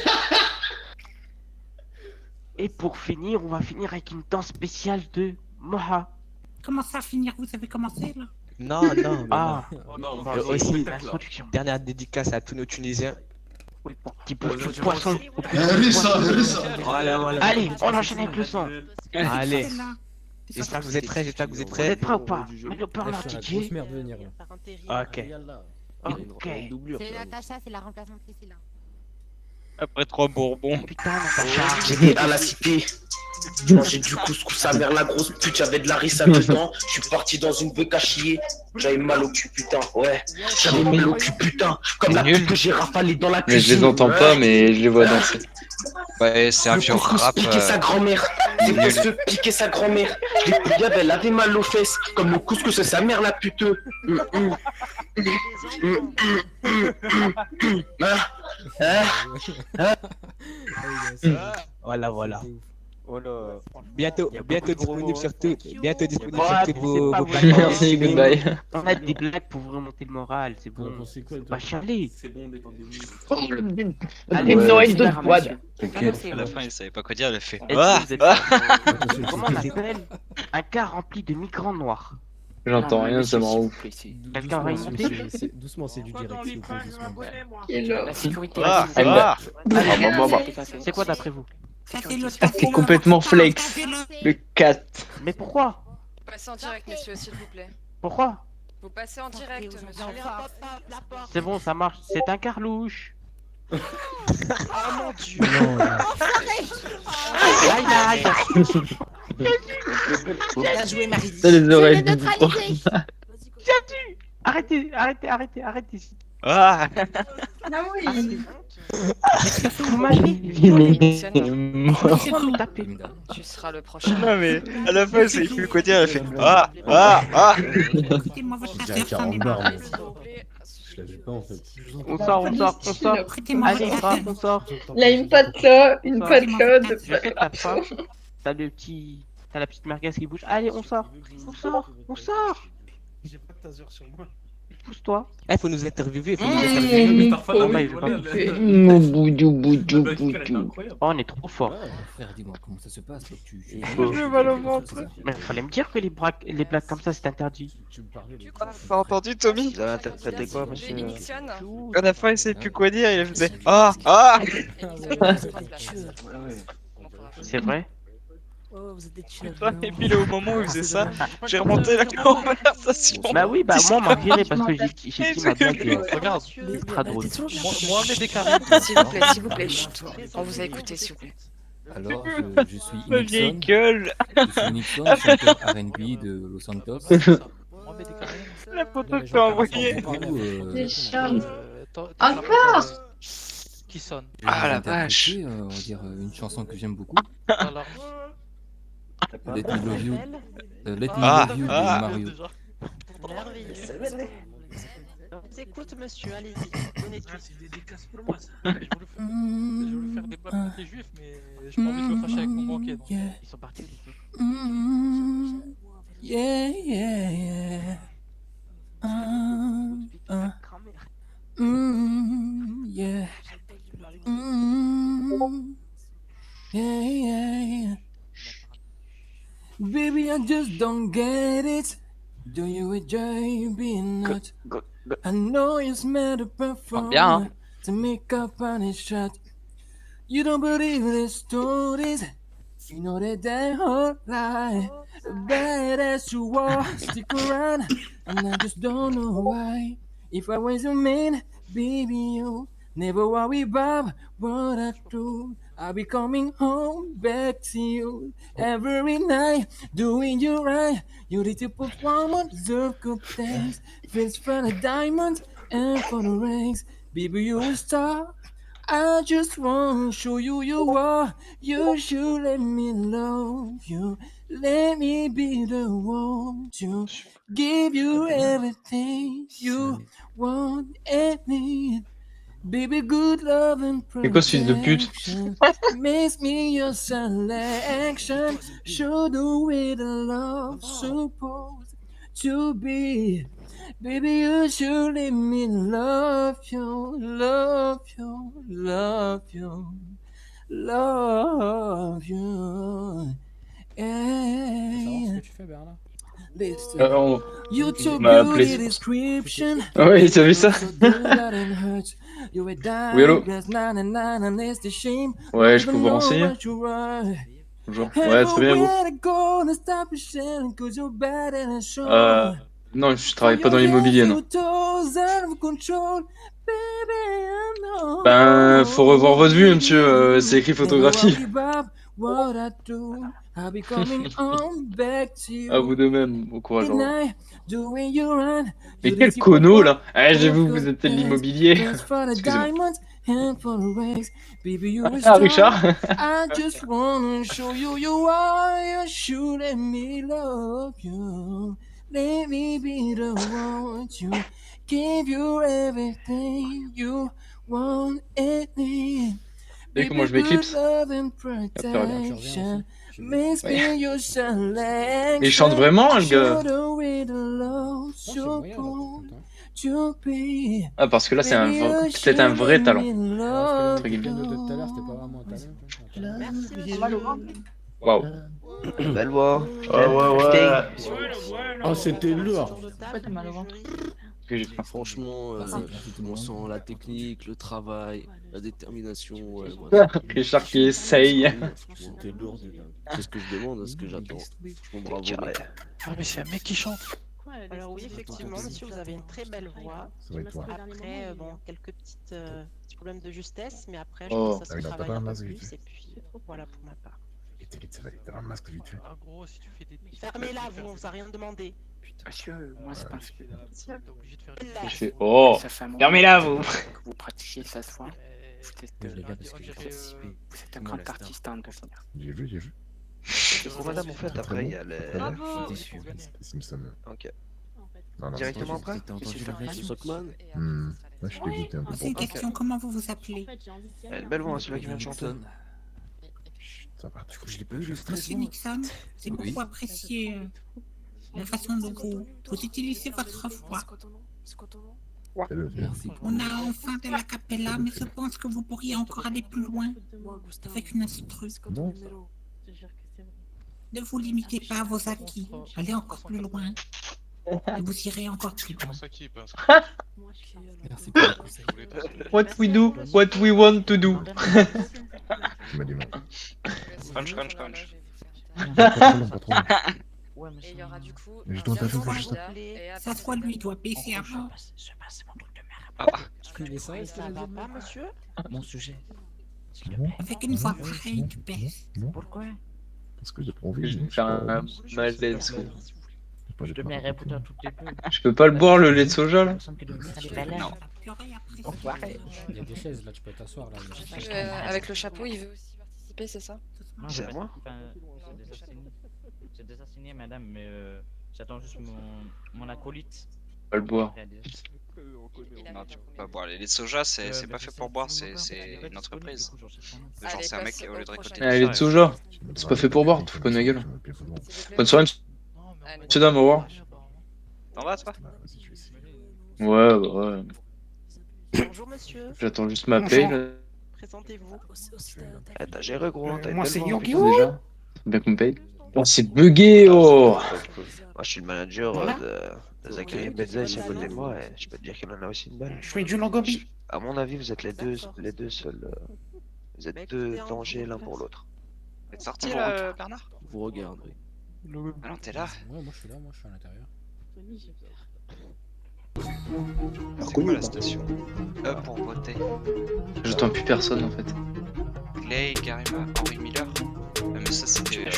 Et pour finir, on va finir avec une danse spéciale de Moha. Comment ça finir? Vous avez commencé là? Non, aussi, l'introduction. dernière dédicace à tous nos Tunisiens. Qui bouffent du poisson. Voilà. Allez, on enchaîne avec le son. Allez. J'espère que vous êtes prêts, Vous êtes prêts ou pas? Mets le parleur, La DJ. grosse merde venir là. Ok. C'est Natacha, c'est la remplaçante de Priscilla. Après 3 bourbons. Putain, Natacha. J'étais à la cité. Je mangeais du couscous, sa mère la grosse pute, j'avais de la rissa dedans. Je suis parti dans une beuk à chier. J'avais mal au cul, putain, ouais. J'avais mal au cul, putain. Comme la pute que j'ai rafalée dans la cuisine. Mais je les entends pas, mais je les vois danser. Ouais, c'est un vieux rap. Piquer sa grand-mère. C'est pour se piquer sa grand-mère. Les pouillades, elle avait mal aux fesses. Comme le couscous, c'est sa mère la puteux. Voilà, voilà. Bientôt disponible sur tout. Bientôt disponible sur toutes vos plateformes. Merci, goodbye. On a des blagues pour vous remonter le moral, c'est bon. Bah Charlie. C'est bon, détendez-vous. Allez, Noël de Boide. À la fin, il savait pas quoi dire, il a fait. Comment on appelle un car rempli de migrants noirs? J'entends rien, ça me rend ouf. Quelqu'un va imiter? Doucement, c'est du direct, s'il vous plaît, doucement. La sécurité. C'est quoi d'après vous? C'est complètement flex. Le 4. Mais pourquoi? Vous passez en direct, messieurs, s'il vous plaît. Pourquoi? Vous passez en direct, monsieur. C'est bon, ça marche. C'est un carlouche. Oh mon dieu. Aïe. Bien joué, Marie. T'as les oreilles. Arrêtez. Ah oui. Tu seras le prochain. Non mais à la fin, il savait plus quoi dire, elle a fait. J'ai un carambar, mais je l'avais pas en fait. On sort. Allez, grave, on sort. Là, une patte là, une patte là. Je fais ta fin. T'as la petite merguez qui bouge. Allez, on sort. J'ai pas de taser sur moi. Pousse-toi. Faut nous interviewer. Oh, on est trop fort. Frère, dis-moi, comment ça se passe? J'ai mal au ventre. Mais fallait me dire que les blagues comme ça, c'est interdit. T'as entendu, Tommy? Vous avez interprété quoi, monsieur? À la fin, il savait plus quoi dire, il faisait. C'est vrai? Oh, vous êtes des Et puis là, au moment où il faisait ça, j'ai remonté la conversation. Bah oui, moi on m'a viré parce que j'ai dit ma blague. Regarde, ultra drôle. Moi, mais des carrés. S'il vous plaît, chut. On vous a écouté, s'il vous plaît. Alors, je suis Ma vieille Nixon. gueule. Je suis Nixon, chanteur R&B de Los Santos. La photo que tu as envoyée. Des charmes. Encore. Qui sonne? Ah la vache. On va dire une chanson que j'aime beaucoup. Alors. Let Me Love You. Let Me Love You de Mario. Écoute, monsieur, allez-y. Donnez tout. C'est une dédicace pour moi, ça. Je voulais faire des blagues contre les juifs, mais j'ai pas envie de me fâcher avec mon banquier. Donc. Ils sont partis. Yeah. Yeah. Baby, I just don't get it. Do you enjoy being not? I know you smell the perfume to make up on a shot. You don't believe the stories. You know that they whole lie. Bad as you are, stick around, and I just don't know why. If I was your man, baby, you never worry about what I do. I'll be coming home back to you every night, doing you right. You need to perform on deserve good things. Feels for the diamonds and for the rings. Baby, you a star. I just want to show you you are. You should let me love you. Let me be the one to give you everything you want and need. Baby, good love and C'est quoi ce fils de pute? makes me your selection. Show the way the love's supposed to be. Baby, you should let me love you, love you, love you, love you. Yeah. On m'a appelé. Ah ouais, t'as vu ça? Oui, allô? Ouais, je peux vous renseigner? Bonjour. Ouais, très bien, vous? Non, je travaille pas dans l'immobilier, non. Ben, faut revoir votre vue, monsieur, c'est écrit photographie. what I do. I'll be coming on back to you. À vous de même, au courage. Good night, doing you right. Mais quel cono là! J'ai vu, vous êtes de l'immobilier. Excusez-moi. Ah, Richard! I just wanna show you you are. You should let me love you. Let me be the one to give you everything you want and need. Et comment je m'éclipse? Mais il chante vraiment, le gars? Ah, parce que là, c'est peut-être un vrai talent. Entre guillemets. Waouh. Belle voix. Ouais. Oh, c'était lourd. Franchement, on sent la technique, le travail, la détermination. Richard qui essaye. C'était lourd. C'est ce que je demande, ce que j'attends. Franchement, bravo. Ah, mais c'est un mec qui chante. Alors oui, effectivement, monsieur, vous avez une très belle voix. Après, bon, quelques petits problèmes de justesse, mais après, je pense que ça se travaille un peu plus. Et puis, voilà pour ma part. En gros, si tu fais des... Fermez-la, vous, on vous a rien demandé. Monsieur, moi c'est parce que... Oh, fermez-la, vous! Que vous pratiquiez ça se voit. Vous êtes un grand artiste en devenir. J'ai vu. Pour madame, en fait, après, il y a les... Ok. Directement après? Sockman? Moi, je t'ai goûté un peu. C'est une question, comment vous vous appelez? Une belle voix, celui-là qui vient de chanter. Ça va, du coup, je l'ai pas eu, Monsieur Nixon, c'est beaucoup apprécié la façon dont vous utilisez votre voix. On a enfin de la cappella, mais je pense que vous pourriez encore aller plus loin avec une instru. Ne vous limitez pas à vos acquis, allez encore plus loin. Et vous irez encore plus loin. What we do, what we want to do. Crunch. Et il y aura du coup. Ça soit lui doit baisser avant. Ça va pas, monsieur? Mon sujet. Avec une voix pareille, tu baisses. Pourquoi? Parce que j'ai pas envie. Je vais faire un malaise. Je te mets répondre tout les deux. Je peux pas le boire, le lait de soja là? Non. Il y a des chaises là, tu peux t'asseoir là. Avec le chapeau, il veut aussi participer, c'est ça? C'est à moi? J'ai déjà signé, madame, mais j'attends juste mon acolyte. Pas le boire. Non, tu peux pas boire. Les laits de soja, c'est pas fait pour boire, c'est une entreprise. Genre, c'est un mec qui, au lieu de récolter Les laits de soja, c'est pas fait pour boire, tu fous pas de ma gueule. Bonne soirée, monsieur dame, au revoir. T'en vas, toi? Ouais. Bonjour, monsieur. J'attends juste ma paye là. Présentez-vous. T'as géré, gros. Moi, c'est Yogi. Déjà. Bien qu'on me paye. Oh, c'est bugué, oh! Moi, je suis le manager de Zachary Benza ici à côté de moi et je peux te dire qu'il en a aussi une balle. Je fais du logobi. À mon avis, vous êtes les deux seuls. Vous êtes deux dangers l'un pour l'autre. Vous êtes sorti là, Bernard? Vous regardez. Ah non, t'es là? Ouais, moi je suis là, moi je suis à l'intérieur. C'est quoi la station? Pour voter. J'attends plus personne en fait. Clay, Garima, Henry Miller. Mais ça c'était...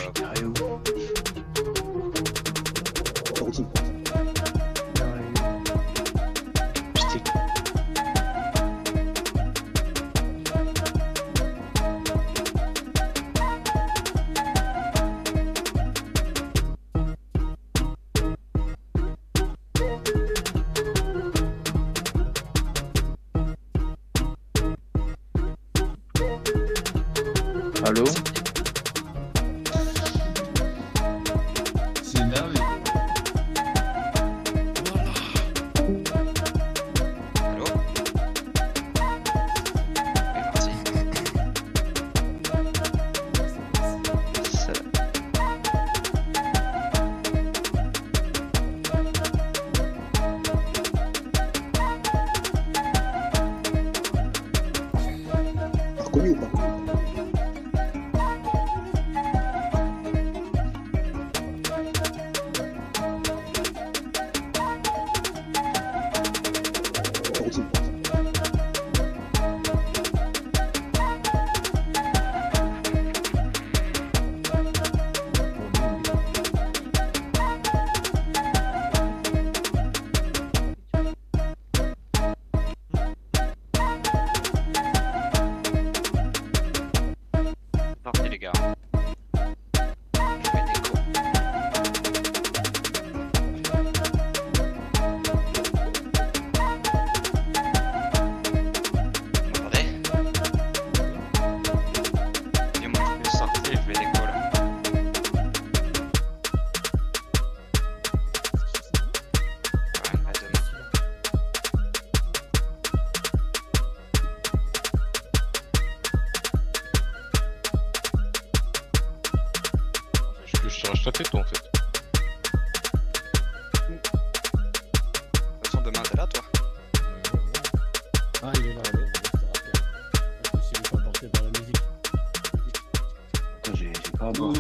Allô? change ta tête, toi, en fait. De toute façon, demain, t'es là, toi. Ah, il est là, il est là. En plus, il est pas porté par la musique. Attends, j'ai pas à boire.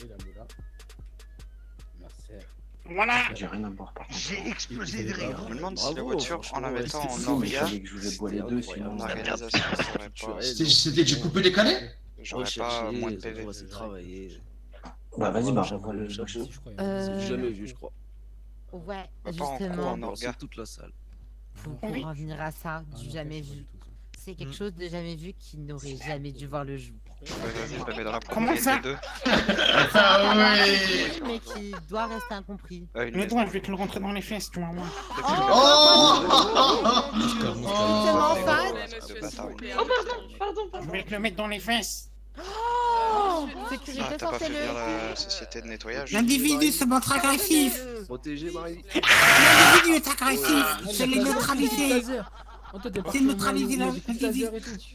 Et la moula. Merci. Voilà. J'ai rien à boire par contre. J'ai explosé de rire. Je me demande si la voiture, en la mettant en Il orga, fallait que je voulais boire les deux, sinon en on organisation, ça aurait pas... C'était du coupé décalé? J'aurais pas moins de PV. C'est travailler. Bah vas-y, bah J'avoue, revois le chapeau. J'ai jamais vu, je crois. Ouais, Pas en pro, justement, en orga. C'est toute la salle. pour en revenir à ça, du jamais vu. C'est quelque chose de jamais vu qui n'aurait jamais dû voir le jour. Vas-y, je la mets dans la Comment ça? propriété 2. Ah ouais. Mais qui doit rester incompris. Le doigt, je vais te le rentrer dans les fesses, tu vois, moi. Je vais te le mettre dans les fesses. Oh, sécurité, Ah, t'as pas fait sortez-le. venir la société de nettoyage? L'individu se montre agressif. Protégez Marie. L'individu est agressif. Je l'ai neutralisé. C'est neutralisé l'individu.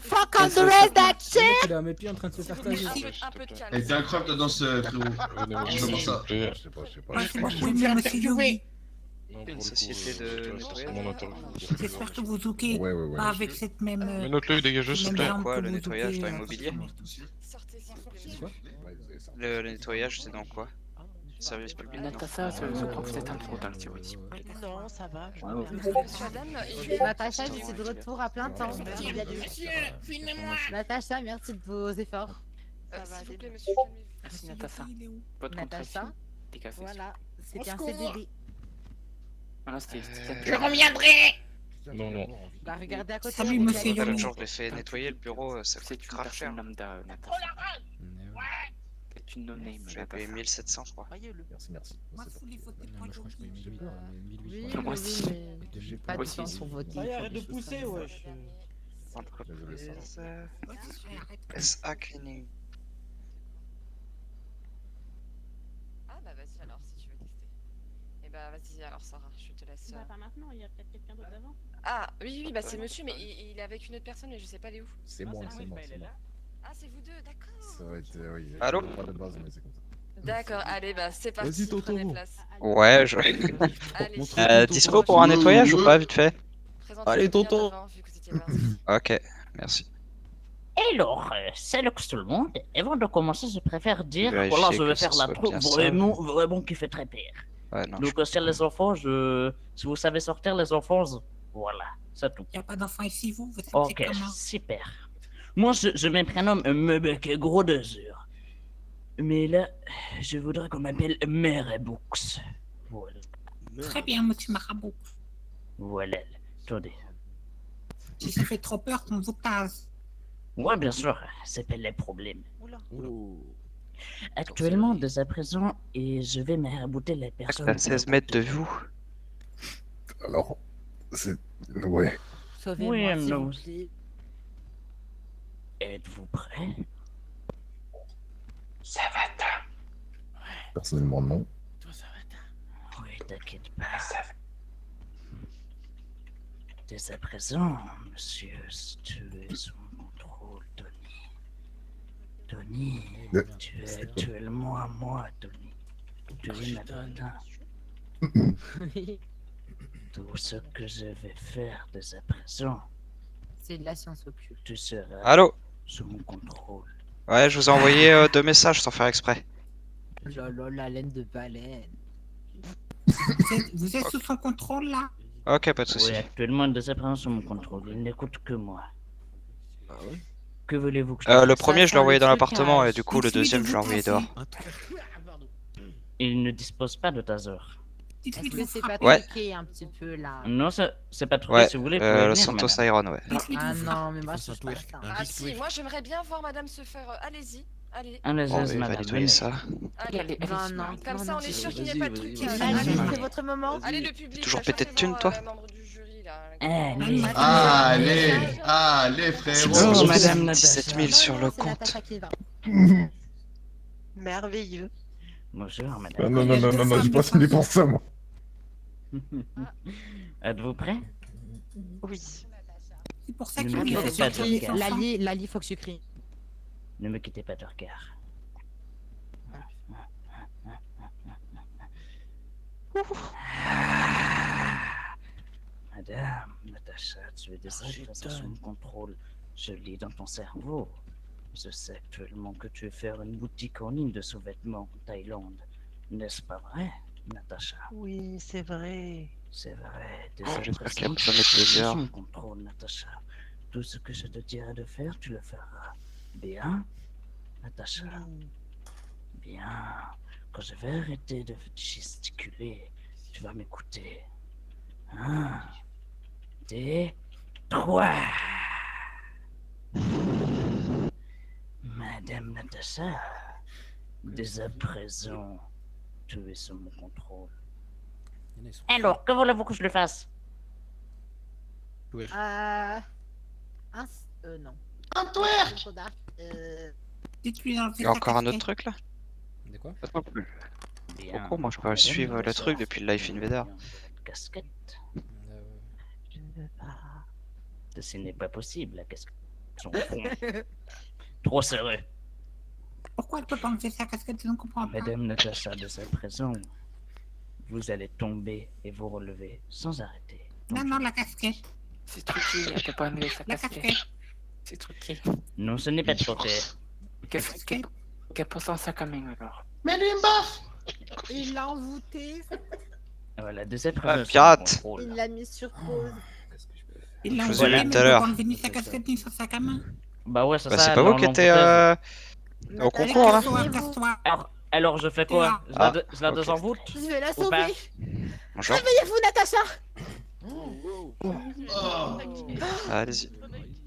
Fuck on the rest that shit! Il est à mes pieds en train de se faire tailler. Elle était incroyable ta danse, frérot. Je sais pas ça. Je sais pas. Vous pouvez bien me suivre. Une société de nettoyage. J'espère que vous zoukez pas avec cette même. Mais note-le, dégagez, s'il te plaît. Quoi, le nettoyage dans l'immobilier? Le nettoyage, c'est dans quoi? Service public? Natacha, je crois que c'est un trop dans le théorie. Non, ça va. Natacha, je suis de retour à plein temps. Natacha, merci de vos efforts. S'il vous plaît, monsieur, Merci Natacha. Votre Natacha, voilà, c'était un CDD. Voilà, c'était. Je reviendrai. Non, non. Bah, regardez à côté. Salut, monsieur L'autre Yomi. jour, je l'ai fait nettoyer le bureau, ça coûte grave cher. Lambda, Natacha. C'est une no-name. J'avais payé 1700, je crois. Merci. Moi, sous les fautes de Non, moi je crois que je paye 1000 balles, mais 1800. Moi aussi. J'ai pas de temps pour voter. Arrête de pousser, wesh. Entreprise SA Cleaning. Ah bah vas-y alors si tu veux tester. Et bah vas-y alors Sarah, je te laisse. Bah pas maintenant, il y a peut-être quelqu'un d'autre d'avant. Ah oui, bah c'est monsieur, mais il est avec une autre personne, mais je sais pas elle est où. C'est moi, c'est moi. Ah c'est vous deux, d'accord. Ça va être, oui. Allô? Pas de base, mais c'est comme ça. D'accord, allez bah c'est parti. Vas-y, Toto. Prenez place. Ouais, je... Allez. Dispo pour un nettoyage ou pas, vite fait? Allez tonton. Ok, merci. Alors, salut tout le monde. Avant de commencer, je préfère dire, Vérifier voilà, je vais que faire ce la soit troupe bien ça. vraiment qui fait très peur. Ouais, non, Donc, c'est les enfants, si vous savez sortir les enfants, voilà, c'est tout. Il n'y a pas d'enfants ici, vous êtes Ok, comment? super. Moi, je me prénomme Mebec Gros 2 heures. Mais là, je voudrais qu'on m'appelle Maraboux. Voilà. Très bien, monsieur Marabout. Voilà, attendez. Si ça fait trop peur, qu'on vous tasse. Ouais, bien sûr, c'est pas le problème. Oh. Actuellement, dès à présent, et je vais marabouter les personnes. À 16 mètres de vous. Alors, c'est... Ouais. Oui, non. Êtes-vous prêts? Ça va, t'as. Personnellement, non. Oui, t'inquiète pas. Dès à présent, monsieur, tu es sous contrôle, Tony. Tony, tu es actuellement à moi, Tony. Tu es ma putain. Tout ce que je vais faire dès à présent, C'est de la science occulte. tu seras Allô? sous mon contrôle. Ouais, je vous ai envoyé 2 messages sans faire exprès. Lolo, la laine de baleine. Vous êtes sous son contrôle, là? Ok, pas de soucis. Oui, actuellement, dès à présent, sous mon contrôle. Il n'écoute que moi. Que voulez-vous que je Le fasse? premier, je l'ai envoyé dans l'appartement et du coup, le deuxième, je l'ai envoyé dehors. Il ne dispose pas de taser. Est-ce que c'est pas Ouais. truqué un petit peu là? Non, c'est pas trop. Ouais, Si vous voulez, le venir, Santos madame. Iron, ouais. Ah non, mais moi je touche pas ça. Ah si, moi j'aimerais bien voir madame se faire... Allez-y, allez. Allez-y, Bon, il va madame, nettoyer venez. ça. Allez, Non, non. comme ça on est sûr qu'il n'y ait pas de truc. Allez, c'est votre moment. Allez le public. Toujours là, pété de thunes, choisissez-moi, toi? membre du jury, là. Allez, frérot. Oh, madame 17 000 sur le compte. Natacha qui va. Merveilleux. Bonjour, madame. Non, j'ai pas signé pour ça, moi. Êtes-vous prêt? Oui. C'est pour ça Ne qu'il me lui quittez fait pas, sortir les Dorcas. enfants. Lali, faut que tu cries. Ne me quittez pas, Dorcas. Madame, Natacha, tu es désolée face à son contrôle. Je lis dans ton cerveau. Je sais actuellement que tu veux faire une boutique en ligne de sous-vêtements en Thaïlande. N'est-ce pas vrai, Natacha? Oui, c'est vrai. C'est vrai. J'espère qu'elle va pas mettre 2 heures. Son contrôle, Natacha. Tout ce que je te dirai de faire, tu le feras. Bien, Natacha? Bien. Quand je vais arrêter de gesticuler, tu vas m'écouter. 1, 2, 3. Madame Natacha, dès à présent, tu es sous mon contrôle. Alors, que voulez-vous que je le fasse? Non. Un twerk. Il y a encore un autre truc là? De quoi? Pourquoi moi je peux suivre le truc depuis le Life Invader? Casquette. Ce n'est pas possible, la casquette. Son fond. Trop serré. Pourquoi elle peut pas enlever sa casquette? Je ne comprends pas. Madame Natacha, de sa présent, vous allez tomber et vous relever sans arrêter. Non, non, la casquette. C'est truqué, elle peut pas enlever sa La casquette. casquette. C'est truqué. Non, ce n'est pas truqué. Qu'elle pense en sac à main alors. Mais lui me baffe. Il l'a envoûté. Voilà, de cette Ah, présent. pirate! Il l'a mis sur pause. Il l'a Je vous ai envoûté, vu mais tout à il peut l'heure. pas enlever ni sa casquette ni son sac à main. Bah ouais, c'est Bah, ça. c'est pas vous qui étiez au concours là? Casse-toi. Alors, je fais quoi? Je la désenvoûte? Je vais la Ou pas? sauver. Bonjour. Réveillez-vous, Natacha. Allez-y.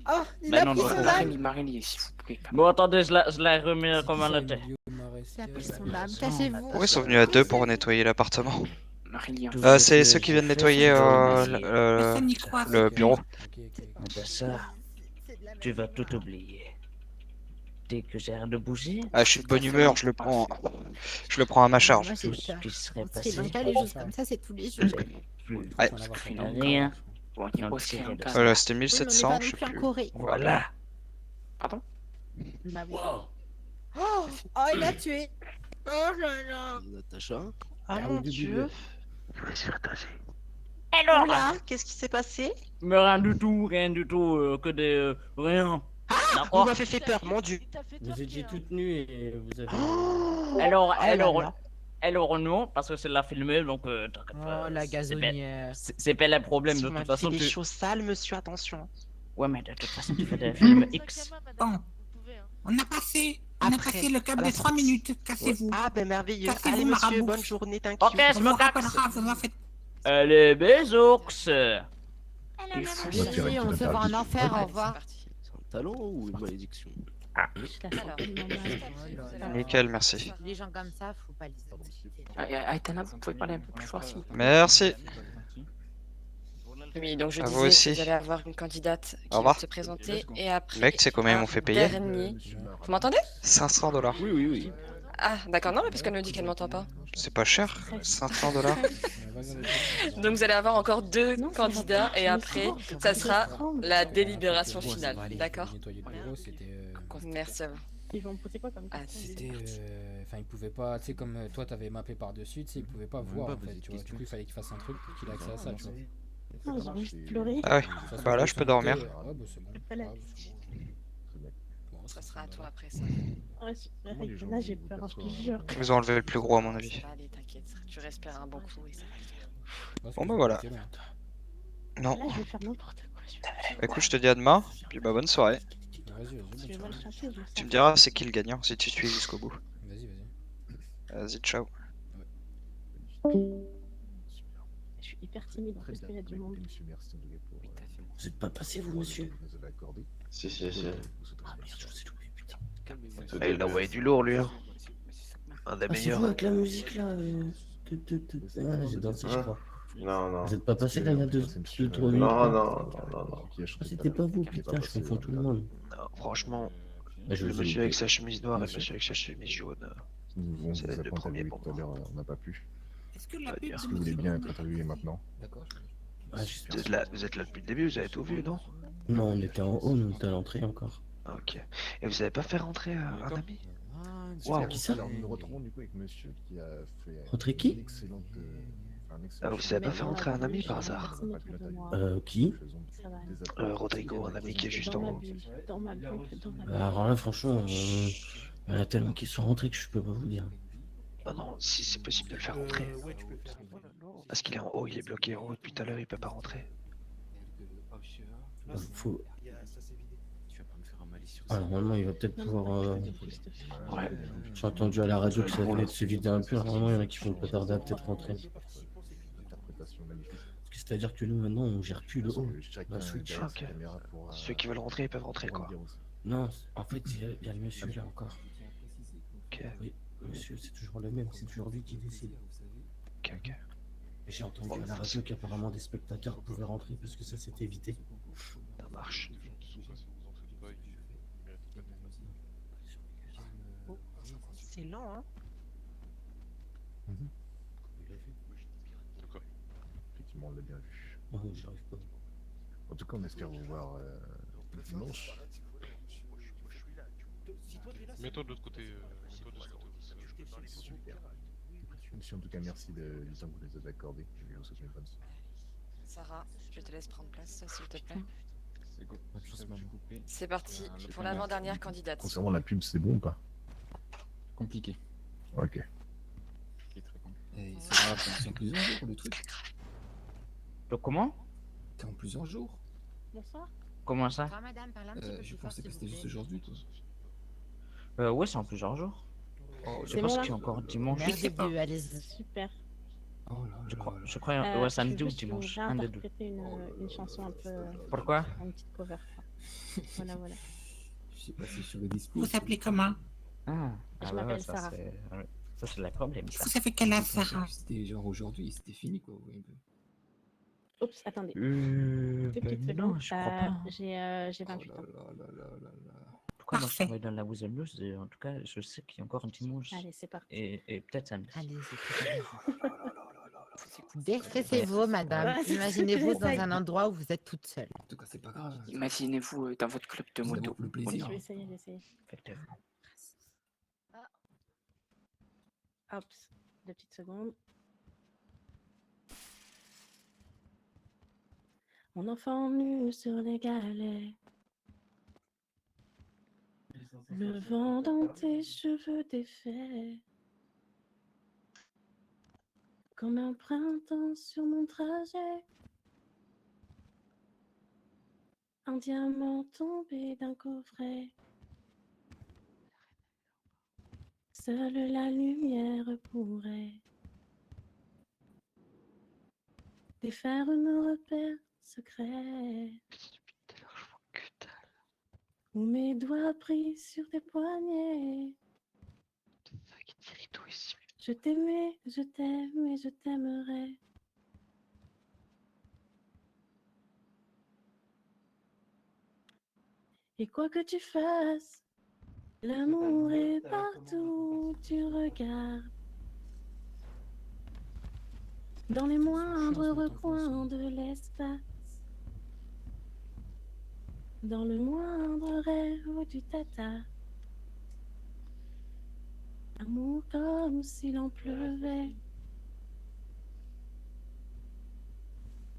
Oh, il Bah a non, pris non, son non. âme. Marie, s'il vous plaît. Bon, attendez, je la remets comme elle était. Il a pris son âme. Cachez-vous. Pourquoi ils sont venus à 2 pour nettoyer l'appartement? Marie, C'est ceux qui viennent nettoyer le bureau. Natacha, tu vas tout oublier. Dès que j'arrête de bouger. Ah, je suis de bonne humeur, je le prends à ma charge. Moi, j'ai Tout ce peur. qui serait En passé. Sri Lanka, les choses comme ça, c'est tous les jours. Plus Ouais. rien. Bon, il y a Non, aussi un Voilà, c'était Oui, mais on n'est 1700, pas je non sais plus en plus. Corée. Voilà. Pardon? Bah oui. Oh, il l'a tué. Oh là là. Natacha. Ah mon dieu. Alors Oula, qu'est-ce qui s'est passé? Mais rien du tout, que des. Rien. Vous m'avez fait peur, mon dieu. Vous étiez toute nue et vous avez. Alors non, parce que c'est la filmée, donc. Oh, la gazonnière. C'est pas le problème, Si de vous toute m'avez façon. fait des Tu... choses sales, monsieur, attention. Ouais, mais de toute façon, tu fais des films X. Bon. On a passé le cap des 3 minutes. Cassez-vous. Ah ben merveilleux. Cassez-vous, Allez monsieur, marabout. bonne journée, thank Ok, you. je On me vous casse. rappellera, vous en faites. Allez, bisous. Oui, on se voit en enfer, au revoir. C'est un talent ou une malédiction? Nickel, merci. Les gens comme ça, faut pas les identifier. Aitana, vous pouvez parler un peu plus fort si. Merci. Oui, donc je À vous disais aussi. que vous allez avoir une candidate Au qui va revoir. se présenter et après. Mec, c'est combien ils un m'ont fait payer? dernier. Vous m'entendez? 500 $. Oui, oui, oui. Ah, d'accord, non, mais parce qu'elle me dit qu'elle m'entend pas. C'est pas cher? 500 $? Donc vous allez avoir encore 2 candidats et après, ça sera la délibération finale. D'accord? Merci à vous. Ils vont me poser quoi comme question? C'était. Enfin, ils pouvaient pas. Tu sais, comme toi t'avais mappé par-dessus, tu sais, ils pouvaient pas voir en fait. Tu vois, du coup, il fallait qu'il fasse un truc pour qu'il ait accès à ça, tu vois. Non, ils ont juste pleuré. Ah oui, bah là je peux dormir. Ouais, bah c'est bon. Ça sera à toi après ça. Ouais, là j'ai peur, je te jure. Ils ont enlevé le plus gros à mon avis. Allez, t'inquiète, tu respires un bon coup et ça va le faire. Bon bah voilà. Non. Là je vais faire n'importe quoi. Bah, écoute, je te dis à demain, puis bah bonne soirée. Je vais mal chercher. Tu me diras c'est qui le gagnant si tu suis jusqu'au bout. Vas-y. Vas-y, ciao. Je suis hyper timide en plus qu'il y a du monde. Vous êtes pas passé, vous, monsieur? Si. Ah merde, je vous ai loupé, putain. Ah, il a envoyé du lourd, lui. Hein. Un des Ah, c'est meilleurs. vous avec la musique là. Ah, j'ai dansé, je crois. Non. Vous êtes pas passé là il y a 2-3 minutes? Non. Ah, c'était pas vous, putain, je confonds tout le monde. Non, franchement, Bah, je le vous ai monsieur loupé. avec sa chemise noire et le monsieur avec sa chemise jaune, c'est les 2 premiers pour moi. Est-ce que la On va pub dire. de Est-ce que vous voulez Monsieur bien Bond- être interviewé maintenant? D'accord. Vous êtes là depuis le début, vous avez tout vu, non? Non, on était en haut, nous, on était à l'entrée encore. Ok. Et vous avez pas fait rentrer un ami? Wow. Qui ça? Alors, nous nous retrouvons du coup avec monsieur qui a fait Rentrer qui? une excellente... Vous avez pas fait rentrer un ami par hasard? Qui? Rodrigo, un ami qui est juste en haut. Dans ma bulle, Alors là, franchement, il y en a tellement qui sont rentrés que je peux pas vous dire. Non, non, si c'est possible de le faire rentrer. Parce qu'il est en haut, il est bloqué en haut depuis tout à l'heure, il peut pas rentrer. Faut... Ah, normalement, il va peut-être pouvoir... Ouais. J'ai entendu à la radio que ça venait de se vider un peu. Normalement, il y en a qui vont pas tarder à peut-être rentrer. C'est-à-dire que nous, maintenant, on gère plus le haut. La Switch. Ok. Ceux qui veulent rentrer, ils peuvent rentrer, quoi. Non, en fait, il y a le monsieur là encore. Ok. Oui, monsieur, c'est toujours le même, c'est toujours lui qui décide. Ok, ok. Et j'ai entendu à la radio qu'apparemment des spectateurs pouvaient rentrer parce que ça s'est évité. Ça marche. C'est lent, hein. Effectivement, on l'a bien vu. Oh, j'arrive pas. En tout cas, on espère vous voir dimanche. Mets-toi de l'autre côté. Super. Monsieur, en tout cas, merci du temps que vous nous avez accordé. Je vous souhaite une bonne soirée. Sarah, je te laisse prendre place, s'il te plaît. C'est go. C'est parti pour l'avant-dernière candidate. Concernant la pub, c'est bon ou pas? Compliqué. Ok. Et c'est en plusieurs jours le truc. Comment? T'es en plusieurs jours. Bonsoir. Comment ça? Je pensais que c'était juste aujourd'hui, toi. Ouais, c'est en plusieurs jours. Oh, je pense qu'il y a encore dimanche. Allez-y. Super. Oh là là. Je crois, ouais, samedi ou dimanche. Un des deux. Une chanson un peu. Pourquoi? Une petite cover. Voilà, voilà. Je sais pas si sur le discours. Vous s'appelez comment? Je m'appelle ça, Sarah. Ça, c'est le problème. Ça. Vous avez quel âge, Sarah? C'était genre aujourd'hui, c'était fini quoi. Ouais, un peu. Oups, attendez. Deux petites secondes. Non, je crois pas. J'ai 28 ans. Pourquoi moi je travaille dans la Wizard Blues et en tout cas, je sais qu'il y a encore un dimanche. Allez, c'est parti. Et peut-être samedi. Allez, déstressez-vous, madame. Imaginez-vous dans un endroit où vous êtes toute seule. En tout cas, c'est pas grave. Imaginez-vous dans votre club de moto. Le plaisir. Je vais essayer. Effectivement. Hop, 2 petites secondes. Mon enfant nu sur les galets. Le vent dans tes cheveux défaits. Comme un printemps sur mon trajet. Un diamant tombé d'un coffret. Seule la lumière pourrait défaire nos repères secrets. Où mes doigts pris sur tes poignets. Je t'aimais, je t'aime et je t'aimerai. Et quoi que tu fasses, l'amour est partout où tu regardes. Dans les moindres recoins de l'espace. Dans le moindre rêve où tu t'attardes. Amour comme s'il en pleuvait.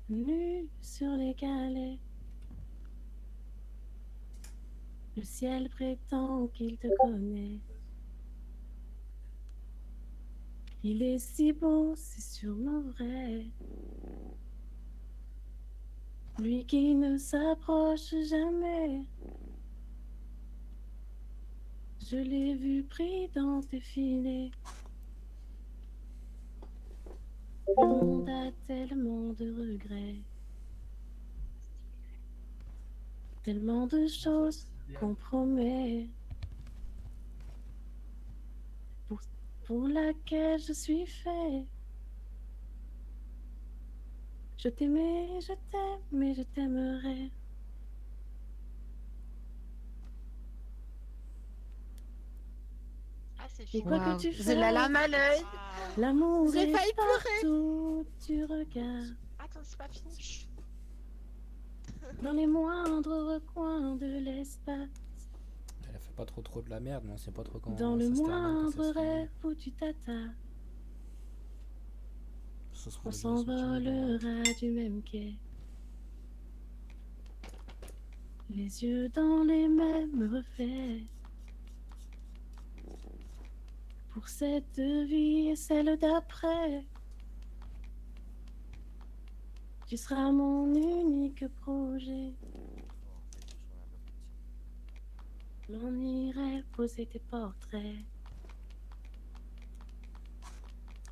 Nu sur les galets. Le ciel prétend qu'il te connaît. Il est si beau, c'est sûrement vrai. Lui qui ne s'approche jamais. Je l'ai vu pris dans tes filets. Le monde a tellement de regrets. Tellement de choses qu'on promet. Pour laquelle je suis fait. Je t'aimais, je t'aime et je t'aimerai. Et quoi que tu fasses, J'ai la larme à l'œil. l'amour J'ai est failli pleurer. partout où tu regardes. c'est pas fini. Chut. Dans les moindres recoins de l'espace. Elle a fait pas trop de la merde, mais on sait pas trop comment Dans ça le se termine, quand moindre ça se finit. rêve où tu t'attardes. Ce sera On déjà sorti, s'envolera du même quai. Les yeux dans les mêmes reflets. Pour cette vie et celle d'après. Tu seras mon unique projet. L'on irait poser tes portraits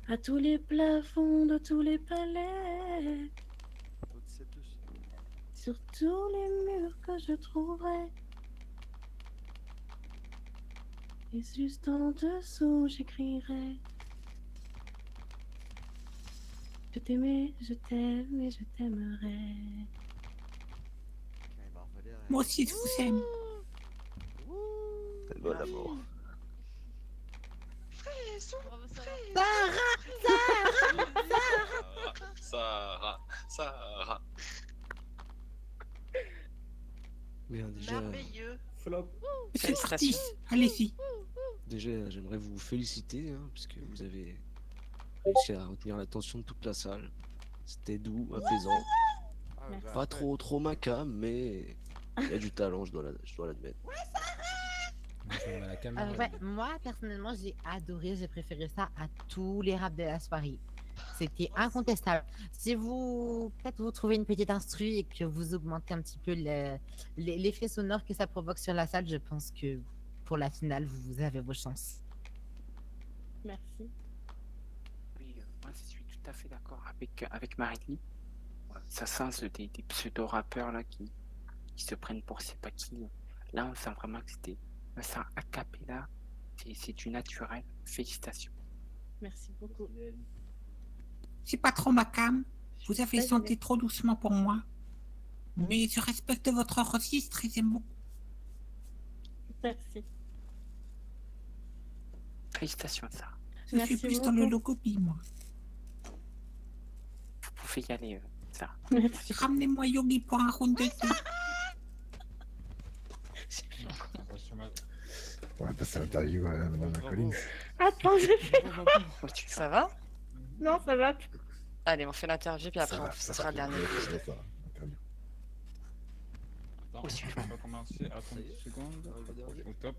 à tous les plafonds de tous les palais, sur tous les murs que je trouverai. Et juste en dessous j'écrirai: je t'aimais, je t'aime et je t'aimerai. Moi aussi, je vous aime. C'est bon l'amour. Sarah. Bien, déjà, Merveilleux. Félicitations. Allez-y. déjà j'aimerais vous féliciter hein, parce que vous avez réussi à retenir l'attention de toute la salle. C'était doux, apaisant. Pas trop macabre, mais il y a du talent, je dois l'admettre. Ouais, moi, personnellement, j'ai adoré, j'ai préféré ça à tous les raps de la soirée. C'était incontestable. Si peut-être vous trouvez une petite instru et que vous augmentez un petit peu l'effet sonore que ça provoque sur la salle, je pense que pour la finale, vous avez vos chances. Merci. Oui, moi je suis tout à fait d'accord avec Marie-Lie. Ça sent des pseudo-rappeurs là qui se prennent pour c'est pas qui. Là, on sent vraiment que c'était un a cappella. C'est du naturel. Félicitations. Merci beaucoup. C'est pas trop ma cam. Vous avez chanté trop doucement pour moi. Mais je respecte votre registre et j'aime beaucoup. Merci. Félicitations ça. Je suis plus dans le logopie, moi. Vous pouvez y aller, ça. Merci. Ramenez-moi Yogi pour un round de thé. On va passer l'interview à Madame Collins. Attends, j'ai fait. Ça va? Non, ça va. Allez, on fait l'interview, puis après, ça sera le dernier. Attends, on va commencer. Attends une seconde. Au top.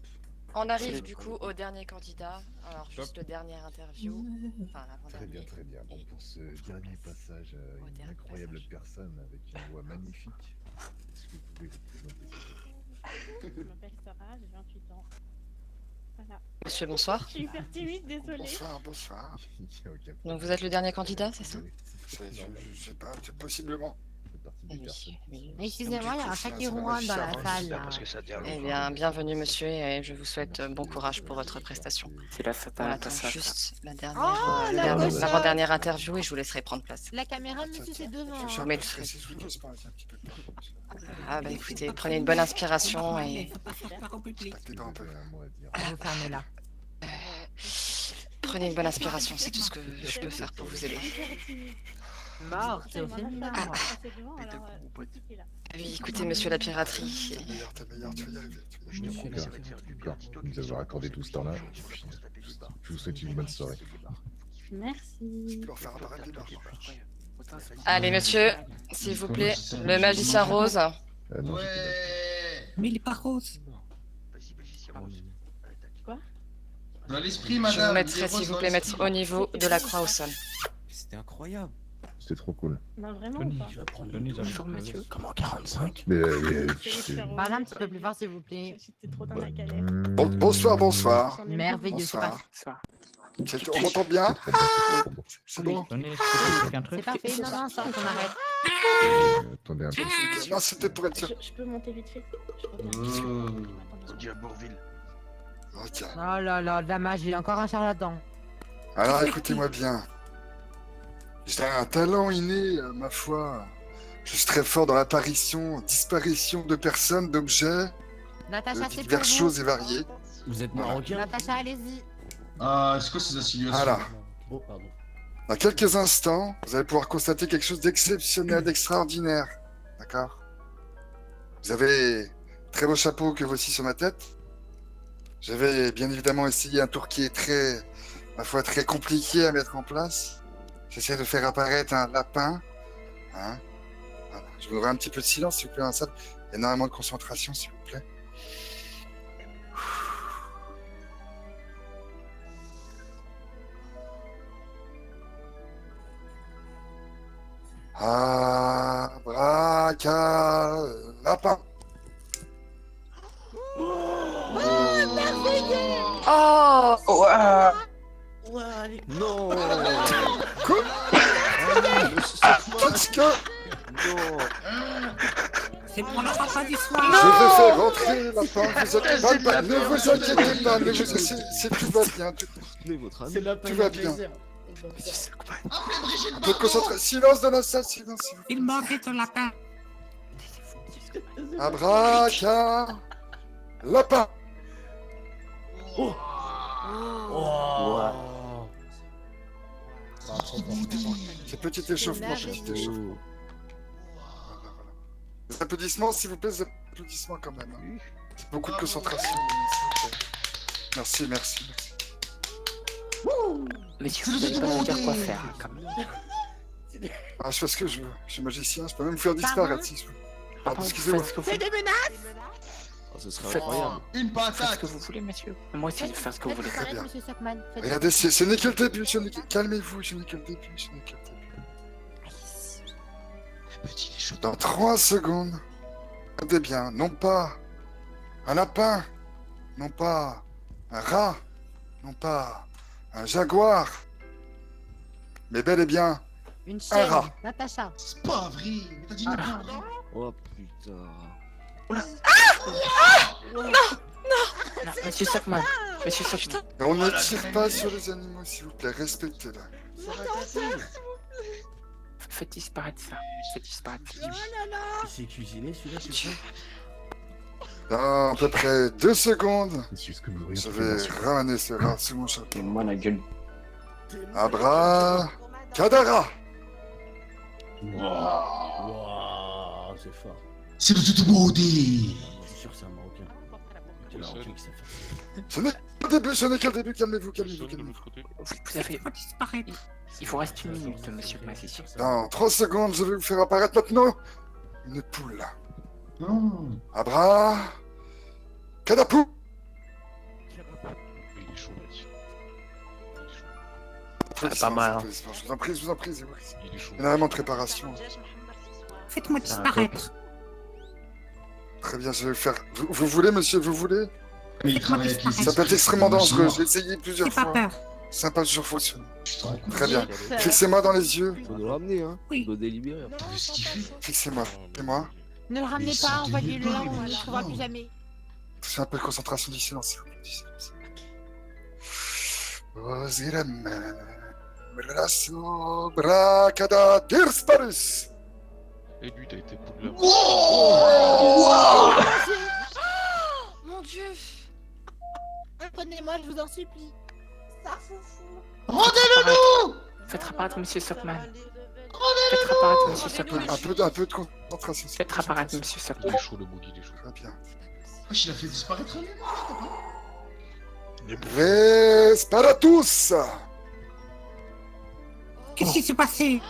On arrive du coup au dernier candidat. Alors, juste le dernier interview. Enfin, Très bien, très bien. Bon, pour ce dernier passage, une incroyable personne avec une voix magnifique. Est-ce que vous pouvez vous présenter? Je m'appelle Sarah, j'ai 28 ans. Voilà. Monsieur, bonsoir. Je suis hyper timide, désolée. Bonsoir. Donc, vous êtes le dernier candidat, c'est ça? Je sais pas, c'est possiblement. Excusez-moi, il y a un chat qui ronronne dans la salle. Là. Eh bien, bienvenue monsieur et je vous souhaite bon courage pour votre prestation. C'est la On attend juste la dernière, Oh, la cochonne. l'avant-dernière interview et je vous laisserai prendre place. La caméra, monsieur, c'est devant. Je vous mets le Ah bah écoutez, prenez une bonne inspiration et... Vous fermez là. Prenez une bonne inspiration, c'est tout ce que je peux faire pour vous aider. Mort, c'est au féminin. Oui, écoutez, monsieur la piraterie. Je te remercie de nous avoir accordé tout ce temps-là. Je vous souhaite une bonne soirée. Merci. Allez, monsieur, s'il vous plaît, le magicien rose. Non, mais il est pas rose. Quoi? Dans l'esprit, Je madame. vous mettrai, s'il vous plaît, mettre au niveau de la croix au sol. C'était incroyable. C'était trop cool. Non, vraiment ou pas? Bonjour monsieur. Comment 45? Parlez un petit peu plus fort, s'il vous plaît. J'étais trop dans la galère. Bonsoir. Merveilleux, c'est pas... On m'entend bien? C'est bon. C'est parfait, non, ça, on arrête. Attendez un peu. Non, c'était pour être sûr. Je peux monter vite fait? On dit à Bourville. Ok. Oh là là, Damage, il est encore un charlatan. Alors écoutez-moi bien. J'ai un talent inné, ma foi. Je suis très fort dans l'apparition, disparition de personnes, d'objets, Natacha, de c'est diverses pour choses vous. et variées. Vous êtes Voilà. marocain? Natacha, allez-y. Ah, c'est quoi ces insinuations? Voilà. Oh, pardon. Dans quelques instants, vous allez pouvoir constater quelque chose d'exceptionnel, d'extraordinaire. D'accord? Vous avez un très beau chapeau que voici sur ma tête. J'avais bien évidemment essayé un tour qui est très, ma foi, très compliqué à mettre en place. J'essaie de faire apparaître un lapin. Hein? Voilà. Je voudrais un petit peu de silence, s'il vous plaît, dans la salle. Énormément de concentration, s'il vous plaît. Abracadapin. Oh Ouais. Non. Quoi? Qu'est-ce que... Non. C'est pour le repas du soir. Je vais faire rentrer la lapin, vous inquiétez pas, ne vous inquiétez pas, tout va bien, C'est tout va bien. Un peu de concentration, silence dans la salle, silence. Il manquait ton lapin. Abracadapin. Oh. C'est petit échauffement, petit échauffement. Des applaudissements, s'il vous plaît, des applaudissements quand même. Hein. Beaucoup de concentration. Merci. Monsieur, vous n'allez pas me dire quoi faire, quand même. Ah, je fais ce que je veux. Je suis magicien, je peux même vous faire disparaître si je veux. Pardon, excusez-moi. C'est des menaces. Oh, ce serait incroyable. Faites ce que vous voulez, monsieur. Moi aussi, je vais faire ce que vous voulez. Très bien. Regardez, ce n'est que le début. Calmez-vous, ce n'est que le début. Dans 3 secondes, regardez bien, non pas un lapin, non pas un rat, non pas un jaguar, mais bel et bien Une un chaîne, rat. Natacha. C'est pas vrai, mais t'as dit n'importe quoi. Oh putain. Non, monsieur Stockman. Monsieur Stockman. On ne tire pas sur les animaux, s'il vous plaît, respectez-les. Faites disparaître ça. Faites disparaître. Il s'est cuisiné celui-là, c'est ça? Dans à peu près 2 secondes, je vais ramener ce rat sous mon chapeau. Moi la gueule. Abracadabra. Waouh, c'est fort. C'est le tout beauté. C'est sûr que c'est un Marocain. C'est le Marocain qui sait faire ça. Ce n'est que le début, calmez-vous. Vous avez disparaître. Il vous reste 1 minute, monsieur le magicien. Dans 3 secondes, je vais vous faire apparaître maintenant une poule. Abracadapou. Il est chaud, là-dessus. Pas mal. Je vous en prie. Énormément de préparation. Faites-moi disparaître. Très bien, je vais le faire. Vous voulez, monsieur, vous voulez? Mais il travaille avec les... Ça peut être extrêmement dangereux, j'ai essayé plusieurs J'ai pas fois. peur. Ça n'a pas toujours fonctionné. Très bien. Fixez-moi dans les yeux. Faut nous ramener, hein. Oui. Faut nous délibérer. Fixez-moi. Et moi. Ne le ramenez pas, envoyez-le là, on ne le trouvera plus jamais. C'est un peu de concentration du silence, s'il vous plaît. Osez la main. Brasso, bracada, dirsparus. Et lui, t'as été poule là. Mon Dieu. Prenez-moi, je vous en supplie. Ça foufou. Rendez-le-nous. Faites apparaître monsieur Stockman. Faites apparaître monsieur Stockman. Un peu de concentration. Faites apparaître monsieur Il Stockman. est chaud, le boogie, il est chaud. Très bien. Wesh, il a fait disparaître les morts. Resparatus. Qu'est-ce qui s'est passé?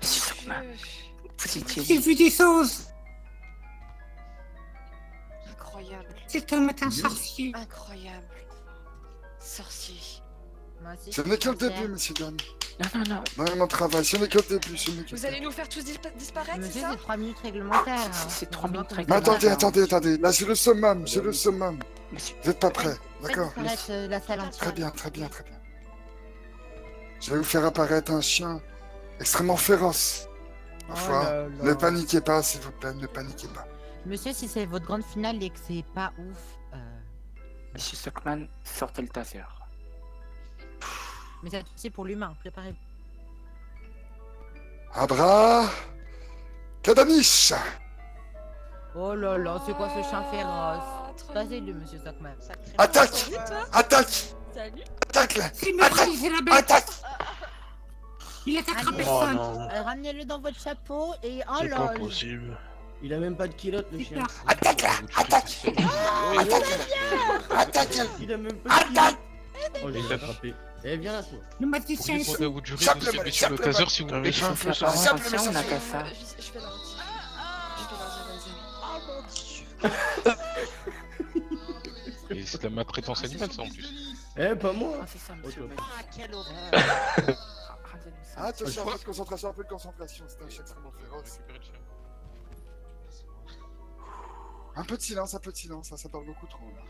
Monsieur Stockman. Vous étiez... J'ai vu des choses. Incroyable. C'est un matin sorcier. Incroyable. Sorcier. Ce n'est que le début, messieurs, dames. Non. Mon travail, ce n'est que le début. Vous allez nous faire tous disparaître, c'est Monsieur, ça? c'est 3 minutes réglementaires. C'est 3 minutes Mais réglementaires. attendez. Là, j'ai le summum. Vous n'êtes pas prêts, d'accord? Disparaître la salle entière. Très bien. Je vais vous faire apparaître un chien extrêmement féroce. Ma foi, ne paniquez pas, s'il vous plaît, ne paniquez pas. Monsieur, si c'est votre grande finale et que c'est pas ouf, Monsieur Stockman, sortez le taser. mais c'est pour l'humain, préparez-vous. Abracadaniche. Oh là là, c'est quoi ce chien féroce? Passez-le, monsieur Stockman. Attaque. Salut, toi. Attaque. Salut. Attaque là. C'est neutralisé la bête. Attaque. Il attrapera Allez, personne. ramenez-le dans votre chapeau et oh C'est pas lol. possible. Il a même pas de culotte, le chien. Attaque-la. Il a même pas de culotte. Oh, j'ai attrapé. Eh, viens là, toi. Le magicien est Pour sous. vous jurer, monsieur le caseur, si vous voulez. On n'a pas ça. Je vais leur dire. Et c'est de la maltraitance animale, ça en plus. Eh, pas moi. C'est ça, monsieur. Ah, quelle horreur. Attention, un peu de concentration, c'est un chien extrêmement féroce. Un peu de silence, ça parle beaucoup trop là.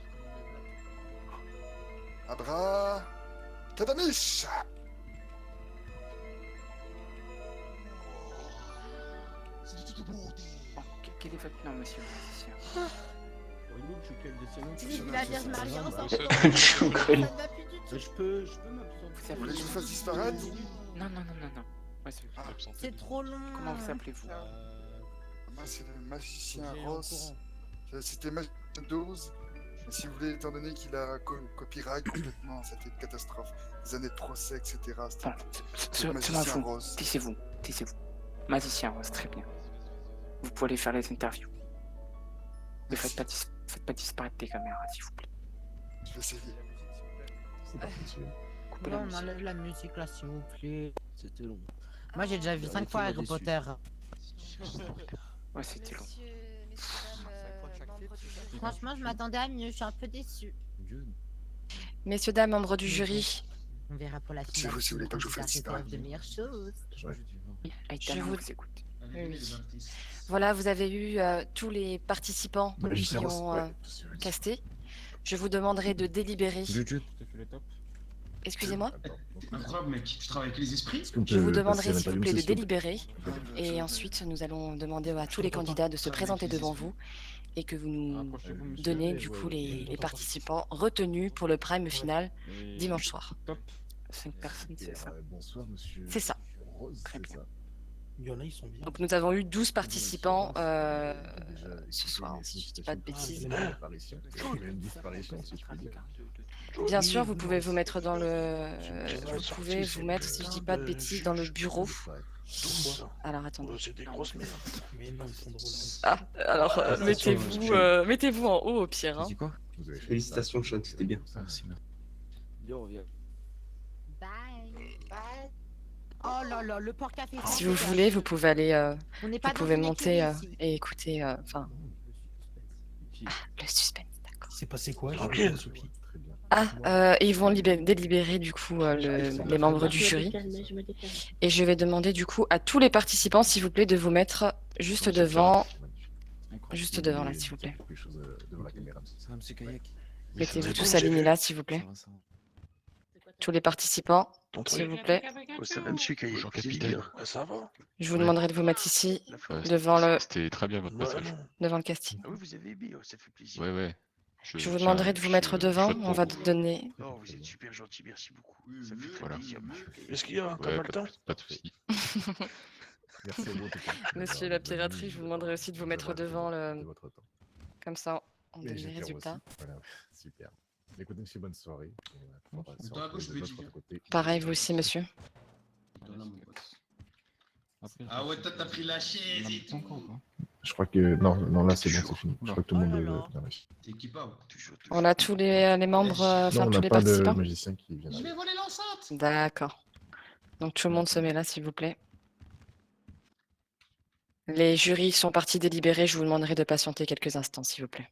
Abra... Tadamish. Quel est votre nom, monsieur le magicien? Il a l'air marié ensemble. Je peux Vous appelez que je vous fasse disparaître? Non. Ouais, c'est trop long. Comment vous appelez-vous? Moi, c'est le magicien Ross. C'était magicien 12. Mais si vous voulez, étant donné qu'il a copyright complètement, c'était une catastrophe. Des années de procès, etc. C'était le magicien Ross. Taisez-vous. Magicien Ross, très bien. Vous pouvez aller faire les interviews. Ne faites pas disparaître des caméras, s'il vous plaît. Je vais essayer. Coupez Bon, la on musique. enlève la musique là, s'il vous plaît. C'était long. Moi, j'ai déjà vu 5 fois Harry Potter. Ouais, c'était long. Franchement, je m'attendais à mieux. Je suis un peu déçu. Messieurs, dames, membres du jury, On verra pour la Si finale. vous voulez pas que je vous fasse disparaître. de meilleures choses. je vous oui. Voilà, vous avez eu tous les participants qui ont casté. Je vous demanderai de délibérer. Excusez-moi. Incroyable, mec, tu travailles avec les esprits? Je vous demanderai s'il vous plaît de délibérer et ensuite nous allons demander à tous les candidats de se présenter devant vous et que vous nous donnez du coup les participants retenus pour le prime final dimanche soir. 5 personnes, c'est ça? Bonsoir, monsieur. C'est ça. Très bien. Il y en a, ils sont bien. Donc nous avons eu 12 participants ce soir, si je ne dis pas de bêtises. Bien sûr, vous pouvez vous mettre dans le... Vous pouvez vous mettre, si je ne dis pas de bêtises, dans le bureau. Alors attendez. C'est des grosses merdes. Ah, alors mettez-vous en haut au pire. Hein. Félicitations, Sean, c'était bien. Bien, on revient. Bye. Oh là là, le porc café. Si vous voulez, vous pouvez aller, On n'est vous pas dans pouvez une monter écurie ici. et écouter, enfin, le suspense, d'accord. C'est passé quoi? Ok. J'ai pas soupir. Ah, ils vont délibérer du coup les membres du jury. Et je vais demander du coup à tous les participants, s'il vous plaît, de vous mettre juste devant là, s'il vous plaît. Mettez-vous tous alignés là, s'il vous plaît. Tous les participants, s'il vous plaît. Ça va, monsieur Caillé. Ça va? Je vous demanderai de vous mettre ici, devant le... C'était très bien votre passage. devant le casting. Ah oui, vous avez aimé, ça fait plaisir. Ouais. Je vous demanderai de vous mettre devant, on va te donner... Oh, vous êtes super gentil, merci beaucoup. Ça fait très Voilà. plaisir, monsieur Caillé. Est-ce qu'il y a encore Ouais, mal le temps? pas de soucis. Monsieur la piraterie, je vous demanderai aussi de vous mettre devant le... Comme ça, on donne les résultats. Voilà, super. Écoutez, monsieur, bonne soirée. Toi, à gauche, petit. Pareil, vous aussi, monsieur. Ah ouais, toi, t'as pris la chaise et tout. Je crois que... Non, là, c'est bon, c'est fini. Je crois que tout le monde est bien réussi. T'es qui pas? On a tous les membres, Non, enfin on tous n'a les pas de participants. magicien qui vient. Je vais voler l'enceinte. D'accord. Donc tout le monde se met là, s'il vous plaît. Les jurys sont partis délibérer, je vous demanderai de patienter quelques instants, s'il vous plaît.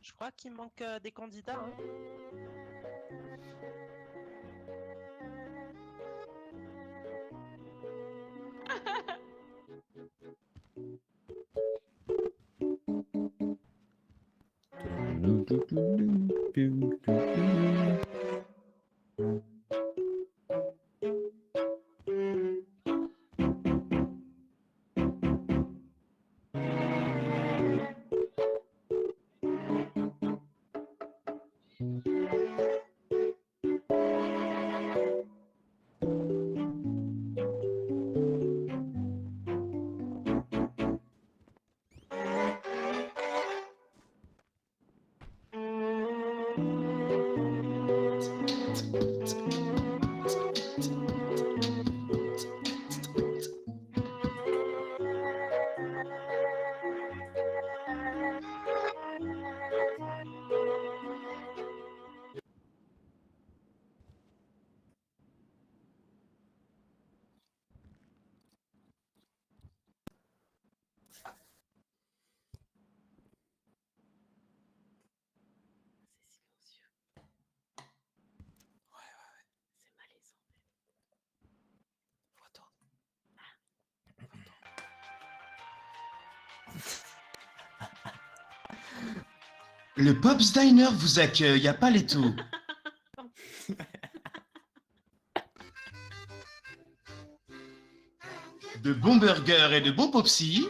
Je crois qu'il manque des candidats. Hein. Le Pop's Diner vous accueille à Paletto. De bons burgers et de bons popsy.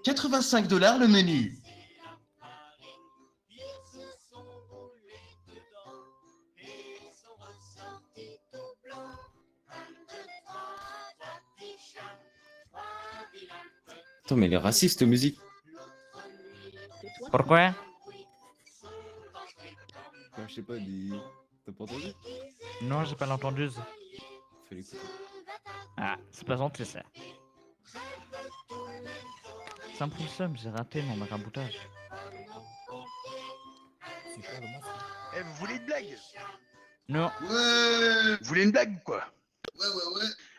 $85 le menu. Attends, mais les racistes musique. Pourquoi? Je sais pas, t'as pas entendu? Non, j'ai pas entendu. Fais l'écouter. Ah, c'est pas gentil ça. C'est un peu somme, j'ai raté mon maraboutage. Eh, vous voulez une blague? Non. Ouais. Vous voulez une blague ou quoi? Ouais.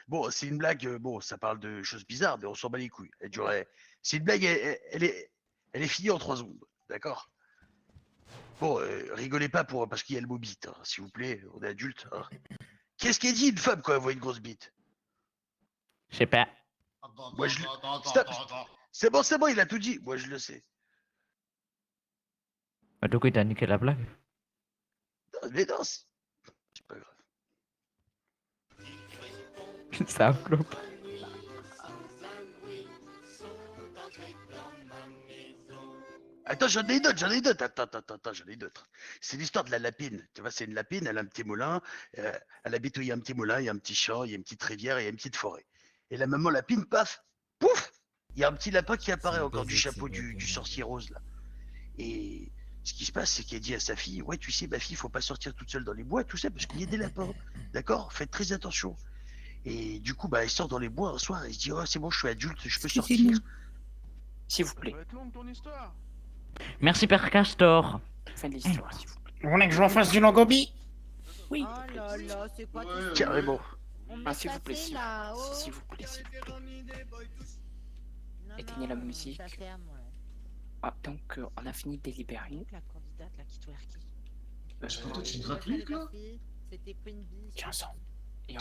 Bon, c'est une blague, bon, ça parle de choses bizarres, mais on s'en bat les couilles. C'est une blague, elle est finie en 3 secondes, d'accord? Bon, rigolez pas parce qu'il y a le mot bite, hein, s'il vous plaît, on est adultes. Hein. Qu'est-ce qu'elle dit une femme quand elle voit une grosse bite? Je sais pas. Moi, Stop. C'est bon, il a tout dit. Moi, je le sais. Bah, du coup, il t'a niqué la blague. Non, mais non, c'est pas grave. C'est un flop. Attends, j'en ai d'autres. Attends, j'en ai d'autres. C'est l'histoire de la lapine. Tu vois, c'est une lapine, elle a un petit moulin. Elle habite où il y a un petit moulin, il y a un petit champ, il y a une petite rivière, il y a une petite forêt. Et la maman lapine, paf, pouf, il y a un petit lapin qui apparaît encore du chapeau du sorcier rose, là. Et ce qui se passe, c'est qu'elle dit à sa fille, ouais, tu sais, ma fille, faut pas sortir toute seule dans les bois, tout ça, parce qu'il y a des lapins. D'accord? Faites très attention. Et du coup, elle sort dans les bois un soir, elle se dit, oh, c'est bon, je suis adulte, je peux sortir. S'il vous plaît. Merci Père Castor. Fin de l'histoire, s'il vous plaît. Vous voulez que je vous fasse du logobi? Oui. Oh là là, c'est quoi tout Carrément. S'il vous plaît, s'il vous plaît. Éteignez la musique. Ah, donc, on a fini de délibérer. La candidate là qui twerk. Je crois que tu te rappelles, là? C'était Queen Bee. 15 ans. Et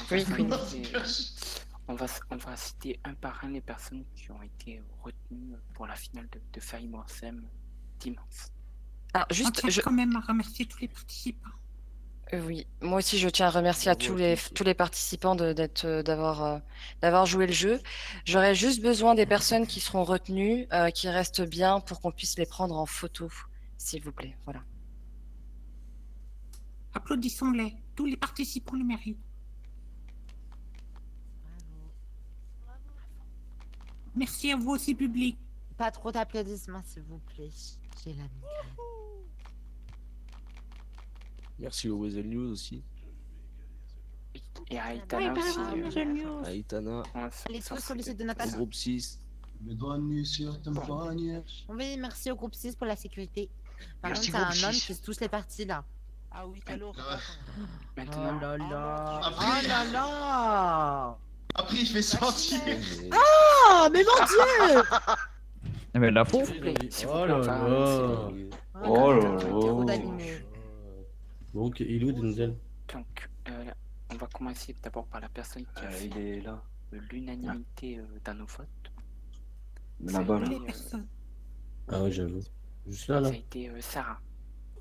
on va citer un par un les personnes qui ont été retenues pour la finale de Faye Morsem dimanche. Alors, juste, je tiens quand même à remercier tous les participants. Oui, moi aussi je tiens à remercier à tous les participants d'avoir joué le jeu. J'aurais juste besoin des personnes qui seront retenues, qui restent bien pour qu'on puisse les prendre en photo, s'il vous plaît. Voilà. Applaudissons-les. Tous les participants le méritent. Merci à vous aussi, public. Pas trop d'applaudissements, s'il vous plaît. J'ai la migraine. Merci au Weasel News aussi. Et à Aitana aussi. À Aitana. Les tous sur le site de Natasha. Au groupe 6. Oui, merci au groupe 6 pour la sécurité. Par Merci, contre, c'est un groupe homme 6. qui se touche les parties là. Ah oui, t'as lourd. Maintenant. Oh là là. Après, Oh là là. Après, il fait sortir. Ah, mais mon Dieu. Mais la faux. Oh là là. Oh là là. Donc, il est où, Denzel? Donc, on va commencer d'abord par la personne qui a fait l'unanimité dans nos votes. Là-bas, là. Ah ouais, j'avoue. Juste là, là. Ça a été Sarah.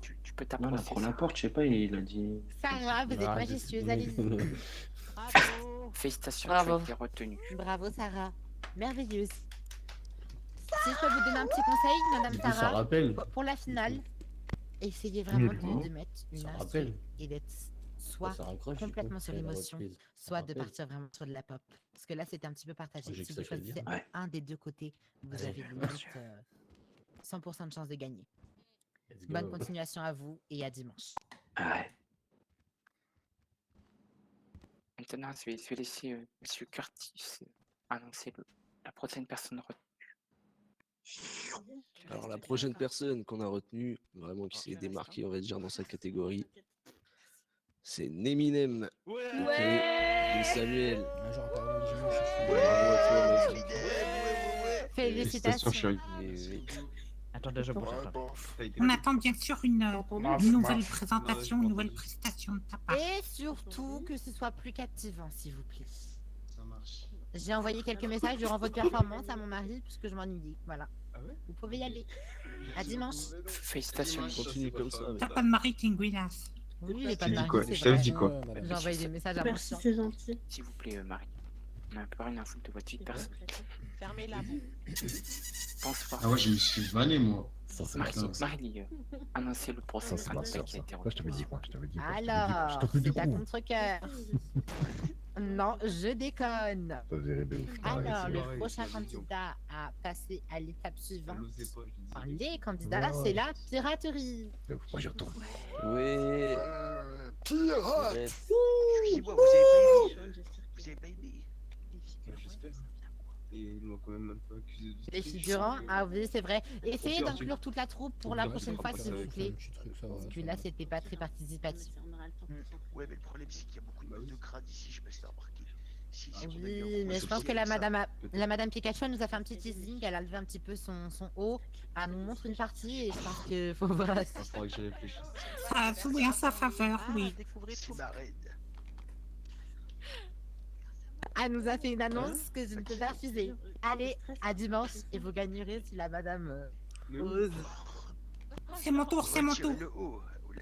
Tu peux t'approcher. Prends la porte, je sais pas, il a dit... Sarah, vous êtes majestueuse, allez-y. Bravo. Félicitations, Bravo. tu as été retenue. Bravo, Sarah. Merveilleuse. Si je peux vous donner un petit conseil, Madame Sarah, ça rappelle. pour la finale, essayez vraiment Nul. de mettre une Ça instru rappelle. et d'être soit Ça raccroche, du complètement coup, sur c'est la l'émotion, reprise. Ça soit de rappelle. partir vraiment sur de la pop. Parce que là, c'était un petit peu partagé. J'ai que Si ça vous que je veux choisissez dire. Ouais. un des deux côtés, vous Allez, avez limite 100% de chance de gagner. Let's Bonne go. continuation à vous et à dimanche. Maintenant, je vais laisser Monsieur Curtis annoncer la prochaine personne retenue. Alors, la prochaine personne qu'on a retenue, vraiment qui s'est démarquée, on va dire, dans sa catégorie, c'est Neminem. Et Samuel. Bravo à toi, mec. Félicitations. Et Attendez, je bouge. On attend bien sûr une nouvelle présentation, une nouvelle prestation de ta part. Et surtout que ce soit plus captivant, s'il vous plaît. J'ai envoyé quelques messages durant votre performance à mon mari puisque je m'ennuie. Voilà. Vous pouvez y aller. À dimanche. Félicitations. Continue comme ça. T'as pas de mari, Tinguinas. Oui, il est pas de mari. Je t'avais dit quoi? J'ai envoyé des messages à mon Merci, chien. c'est gentil. S'il vous plaît, Marie. On a un peu rien à foutre de votre vie de personne. Fermez-la. Pense fort. Ah ouais, je me suis vanné, moi. Marie, annoncez le procès principal qui a été Quoi, je t'avais dit quoi? Je t'avais dit quoi? Alors, c'est à contre-cœur. Non, je déconne. Alors, le prochain candidat à passer à l'étape suivante, enfin, les candidats là, c'est la piraterie. Moi, j'y retourne. Oui. Pirate. Excusez-moi, vous avez pas aimé. J'espère. Et ils m'ont quand même un peu accusé de Les figurants, ah oui, c'est vrai. Essayez d'inclure toute la troupe pour la prochaine fois, s'il vous plaît. Parce que là, c'était pas très participatif. Ouais, mais le problème, c'est qu'il y a beaucoup de mal de crâne ici, je sais pas si t'as remarqué. Oui, mais je pense que la madame Pikachu nous a fait un petit teasing, elle a levé un petit peu son haut, elle nous montre une partie et je pense qu'il faut voir. Ça a joué en sa faveur, oui. C'est ma reine. Elle nous a fait une annonce que je ne peux pas refuser. Allez, à dimanche et vous gagnerez si la madame ose. C'est mon tour, c'est mon tour.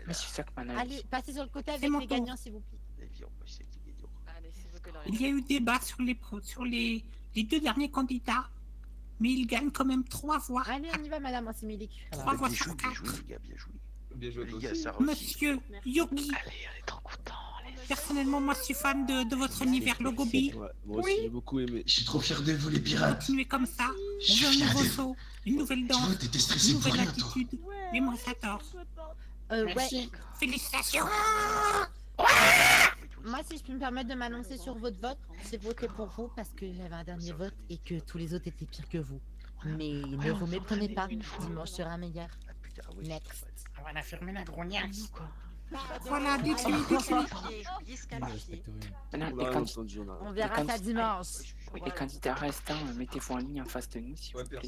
Monsieur Sackman, Allez, passez sur le côté avec les gagnants, s'il vous plaît. Il y a eu débat sur les deux derniers candidats, mais il gagne quand même 3 voix. Allez, on y va, madame Ansimilik. 3 voix sur 4. Bien joué, les gars, ça Monsieur Yogi. Allez, on est trop contents. Personnellement, moi, je suis fan de votre univers Logobi. Ouais, moi aussi, j'ai beaucoup aimé. Je suis trop fier de vous, les pirates. Continuez comme ça. Je On suis veut un fier nouveau de saut, une nouvelle danse, vois, t'étais stressé une pour nouvelle rien, toi. attitude. Et moi, j'adore. Ouais. Félicitations. Moi, si je peux me permettre de m'annoncer sur votre vote, j'ai voté pour vous parce que j'avais un dernier vote et que tous les autres étaient pires que vous. Mais ne vous méprenez pas, dimanche sera meilleur. Next. On va la fermer la grognasse. Voilà, dites-lui, dites-lui. On verra ça dimanche. Les candidats restants, mettez-vous en ligne en face de nous, s'il vous plaît.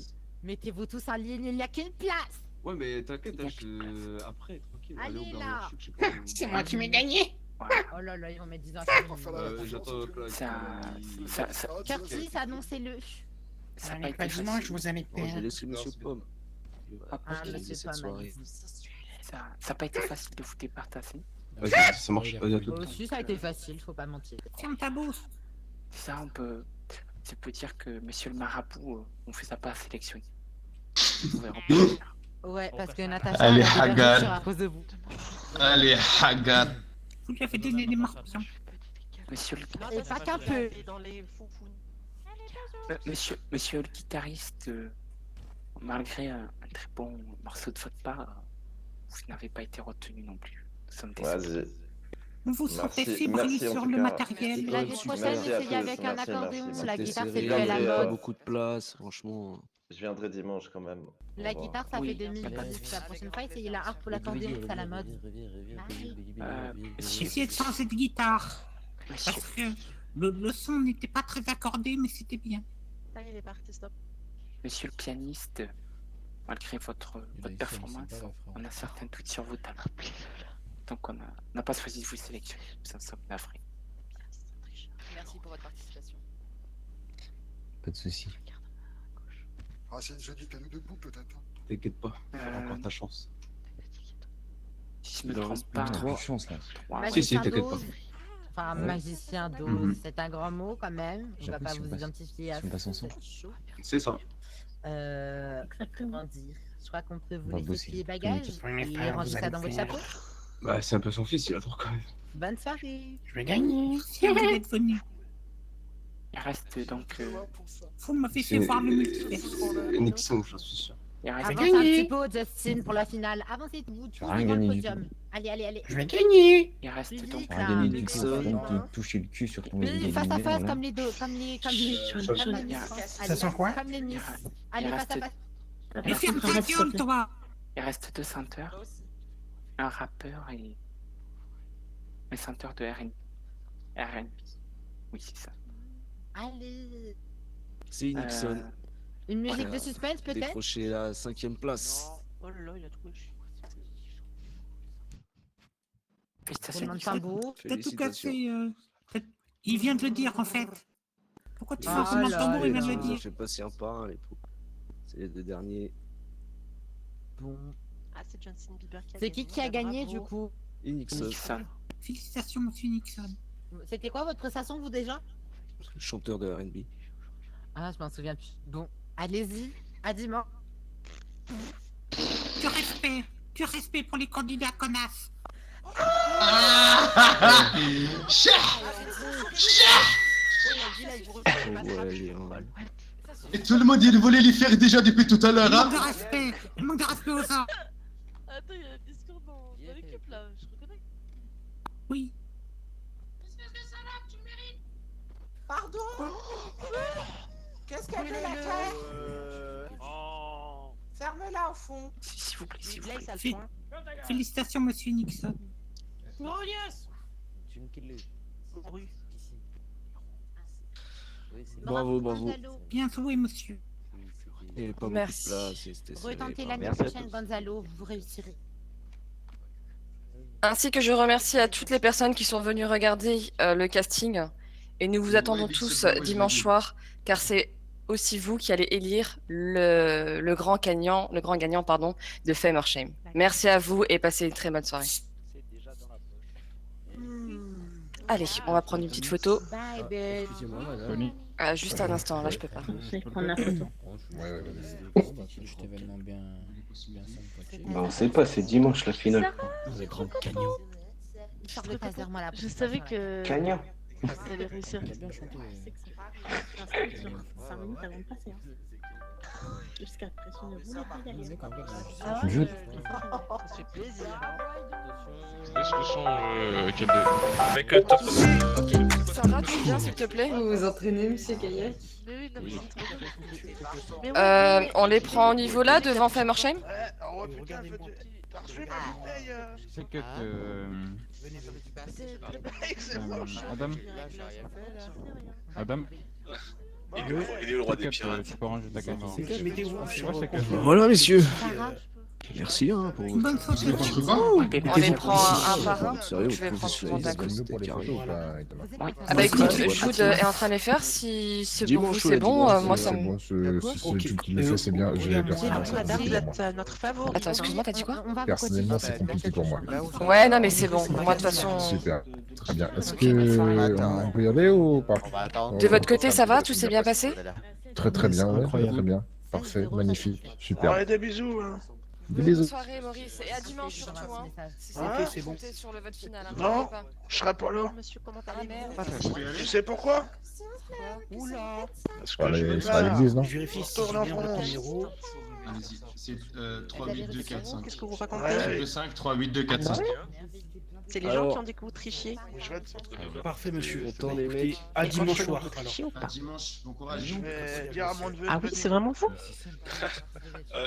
Mettez-vous tous en ligne, il n'y a qu'une place. Ouais, mais t'inquiète, après, tranquille. Allez là. C'est moi qui m'ai gagné. Oh là là, ils vont mettre 10 ans. J'attends Curtis, annoncez-le. Ça Allez, pas dimanche, vous allez J'ai perdre. laissé Monsieur Pomme. Monsieur Pomme. Ça n'a pas été facile de vous départager. Ça marche pas du tout. Aussi, ça a été facile, faut pas mentir. Ferme ta bouche. Ça, on peut dire que Monsieur le Marabout, on fait ça pas sélectionner. Vous pouvez remplir. Ouais, parce que Natacha Allez, a perdu Hagar. à cause de vous. Allez, Hagar. Vous lui avez donné des morpions. Monsieur le... Et pas qu'un peu. Monsieur le guitariste, malgré un très bon morceau de votre part, vous n'avez pas été retenu non plus. Nous sommes désolés. Vous vous sentez fébrile sur le matériel. L'année prochaine, essayez avec un accordéon. La guitare, c'est plus Il à y la a mode. beaucoup de place, franchement. Je viendrai dimanche quand même. La guitare, ça fait 2000. La prochaine fois, essayez la harpe ou l'accordéon, c'est à la mode. Essayez de changer de guitare. Parce que le son n'était pas très accordé, mais c'était bien. Ça y est, il est parti, stop. Monsieur le pianiste, malgré votre performance, on a certains doutes sur vos talents. Donc on n'a pas choisi de vous sélectionner, nous en sommes navrés. Merci pour votre participation. Pas de soucis. Ah, c'est une jolie piano debout, peut-être. T'inquiète pas, encore ta chance. Si je me trompe pas, Trop de chance là. Magicien t'inquiète pas. d'Oz. Enfin, magicien d'Oz, c'est un grand mot quand même. On va pas vous identifier à Si on passe ensemble. C'est ça. Comment dire? Je crois qu'on peut vous On va laisser bosser. plier bagages et ranger ça dans votre chapeau. Bah, c'est un peu son fils, il a trop quand même. Bonne soirée. Je vais gagner. Si vous êtes venu. il reste donc... Vous m'avez fait voir le multivers. Nixon, j'en suis sûr. il reste Avance un petit peu, Justin, pour la finale. Avancez-vous, Tu vas rien dans le gagner du podium. Allez, allez, allez. Je vais gagner. Il reste Plus donc... vite, Tu vas là. gagner Nixon, donc te toucher le cul sur ton Plus face à face, voilà. comme les deux, comme les Ça sent quoi? Comme les Nice. Allez, il face à reste- face. Mais ferme ta gueule, toi. Il reste 2 chanteurs, un rappeur et un chanteur de R&B. Oui, c'est ça. Allez. C'est Nixon. Une musique de suspense peut-être? Décrocher la 5e place. Oh là là, il a trouvé. Roulement de tambour. T'as tout cassé. Félicitations. Il vient de le dire en fait. Pourquoi tu fais un Ah roulement de là tambour? Il vient de le Je dire. fais passer un par un les poux. C'est les 2 derniers. Bon. Ah, c'est Justin Bieber qui a C'est qui a gagné du coup? Nixon, Félicitations, monsieur Nixon. C'était quoi votre prestation, vous déjà? le chanteur de R&B. Ah, je m'en souviens plus. Bon, allez-y, à dimanche. Du respect pour les candidats connasses. Et tout le monde il voulait les faire déjà depuis tout à l'heure, Manque de hein. respect. Manque de respect aux gens. Attends, il y a un discours dans l'équipe là, je reconnais. Oui. Pardon? Qu'est-ce qu'elle fait la Claire? Ferme-la au fond. S'il vous plaît, s'il vous Là, plaît. ça le point. Félicitations, monsieur Nixon. Oh yes! Bravo, bravo. Bien joué, monsieur. Et pas Merci. beaucoup de place, et c'était serré, Retentez pas l'année mal. prochaine, Gonzalo, vous réussirez. Ainsi que je remercie à toutes les personnes qui sont venues regarder le casting. Et nous vous attendons tous dimanche soir, car c'est aussi vous qui allez élire le grand gagnant pardon, de Fame or Shame. Merci à vous et passez une très bonne soirée. Allez, on va prendre une petite photo. Bye, babe. Excusez-moi, madame. Juste un instant, là je peux pas. Je vais prendre la photo. Cet événement bien sympathique. Bah, on sait pas, c'est dimanche la finale. Les grands gagnants. Parle pas vers moi la Je savais que. Gagnant. Elle allait réussir. Elle a bien chanté. 5 minutes avant de passer. Jusqu'à pression ne voulait pas y aller. Ah ouais. Ça fait plaisir. Est-ce que son quel de... Avec top. Sarah, tu viens s'il te plaît? Vous vous entraînez, monsieur Kayak? Mais oui, non, On les prend au niveau là, devant Fame or Shame? Je sais que Adam. Adam. Il est le roi des pirates. Tu peux ranger ta caméra. Voilà, messieurs. Merci hein, pour votre Bonne soirée. On les prend un par un. Sérieux, Je vais vous prendre pouvez tout mon se tac. laisser, c'était carré. Ah bah écoute, Jude est en train de les faire. Si c'est pour vous, c'est bon. Moi ça me. Si c'est Jude qui le fait, c'est bien. J'ai personnellement, c'est Madame, vous compliqué pour moi. êtes notre favori. Attends, excuse-moi, t'as dit quoi? Personnellement, c'est compliqué pour moi. Ouais, non mais c'est bon. Moi de toute façon. Super. Très bien. Est-ce que on peut y aller ou pas? De votre côté, ça va? Tout s'est bien passé? Très très bien, ouais, très bien. Parfait, magnifique, super. Allez, des bisous. Hein. Des Bonne bisous. soirée, Maurice. Et à dimanche surtout. Hein. Si Ok, c'est bon. Sur le vote final. Hein, Non, t'inquiète pas. je serai pas là. Monsieur, comment Ah merde. Tu sais pourquoi? Oula. Parce Voilà, que je il vais sera à pas l'église, non? retourner en France. Allez-y, c'est 3, 8, 2, 4, 5. Qu'est-ce que vous racontez? Ouais. 2, 5, 3, 8, 2, 4, 5. C'est les gens qui ont dit que vous trichiez. Parfait, monsieur. Autant les mecs. À dimanche soir. Trichiez ou pas? Dimanche, bon courage. Je vais dire à mon neveu. Ah oui, c'est vraiment vous?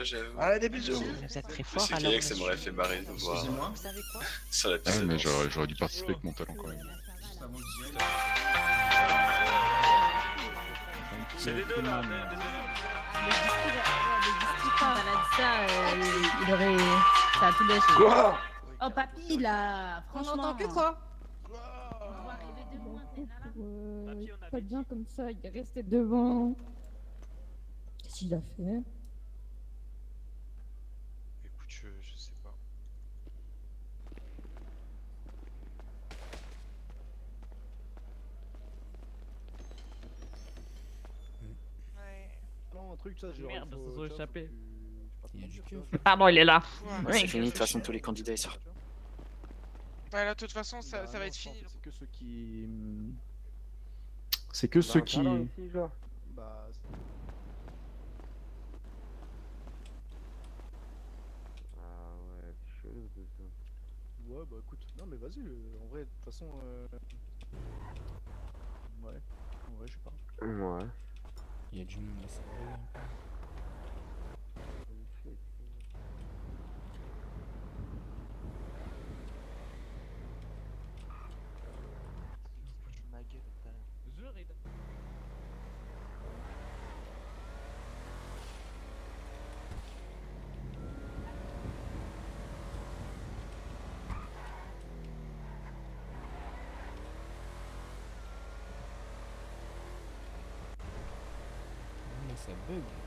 J'avoue. Allez, des bisous. Vous êtes très fort Monsieur alors. Kayak, ça m'aurait fait marrer de voir. Vous savez quoi? Ça la Ah, mais j'aurais dû participer avec mon talent quand même. C'est les deux là. Il aurait. Ça a tout lâché. Quoi? Oh, papy, là, franchement. On entend que quoi? Pas bien comme ça, il est resté devant. Qu'est-ce qu'il a fait? Écoute, je sais pas. Non, un truc, ça, genre, Merde, il faut- ça s'est échappé. Il y a du keuf. Pardon, il est là. C'est fini, de toute façon, tous les candidats ils sortent. Ouais, là, de toute façon, ça va être fini. C'est que ceux qui. C'est que ceux qui. Bah, ah ouais, chelou tout ça. Ouais, bah écoute, non mais vas-y, en vrai, de toute façon. Ouais, en vrai, je sais pas. Ouais. Il y a du monde là, ça va. ça bug.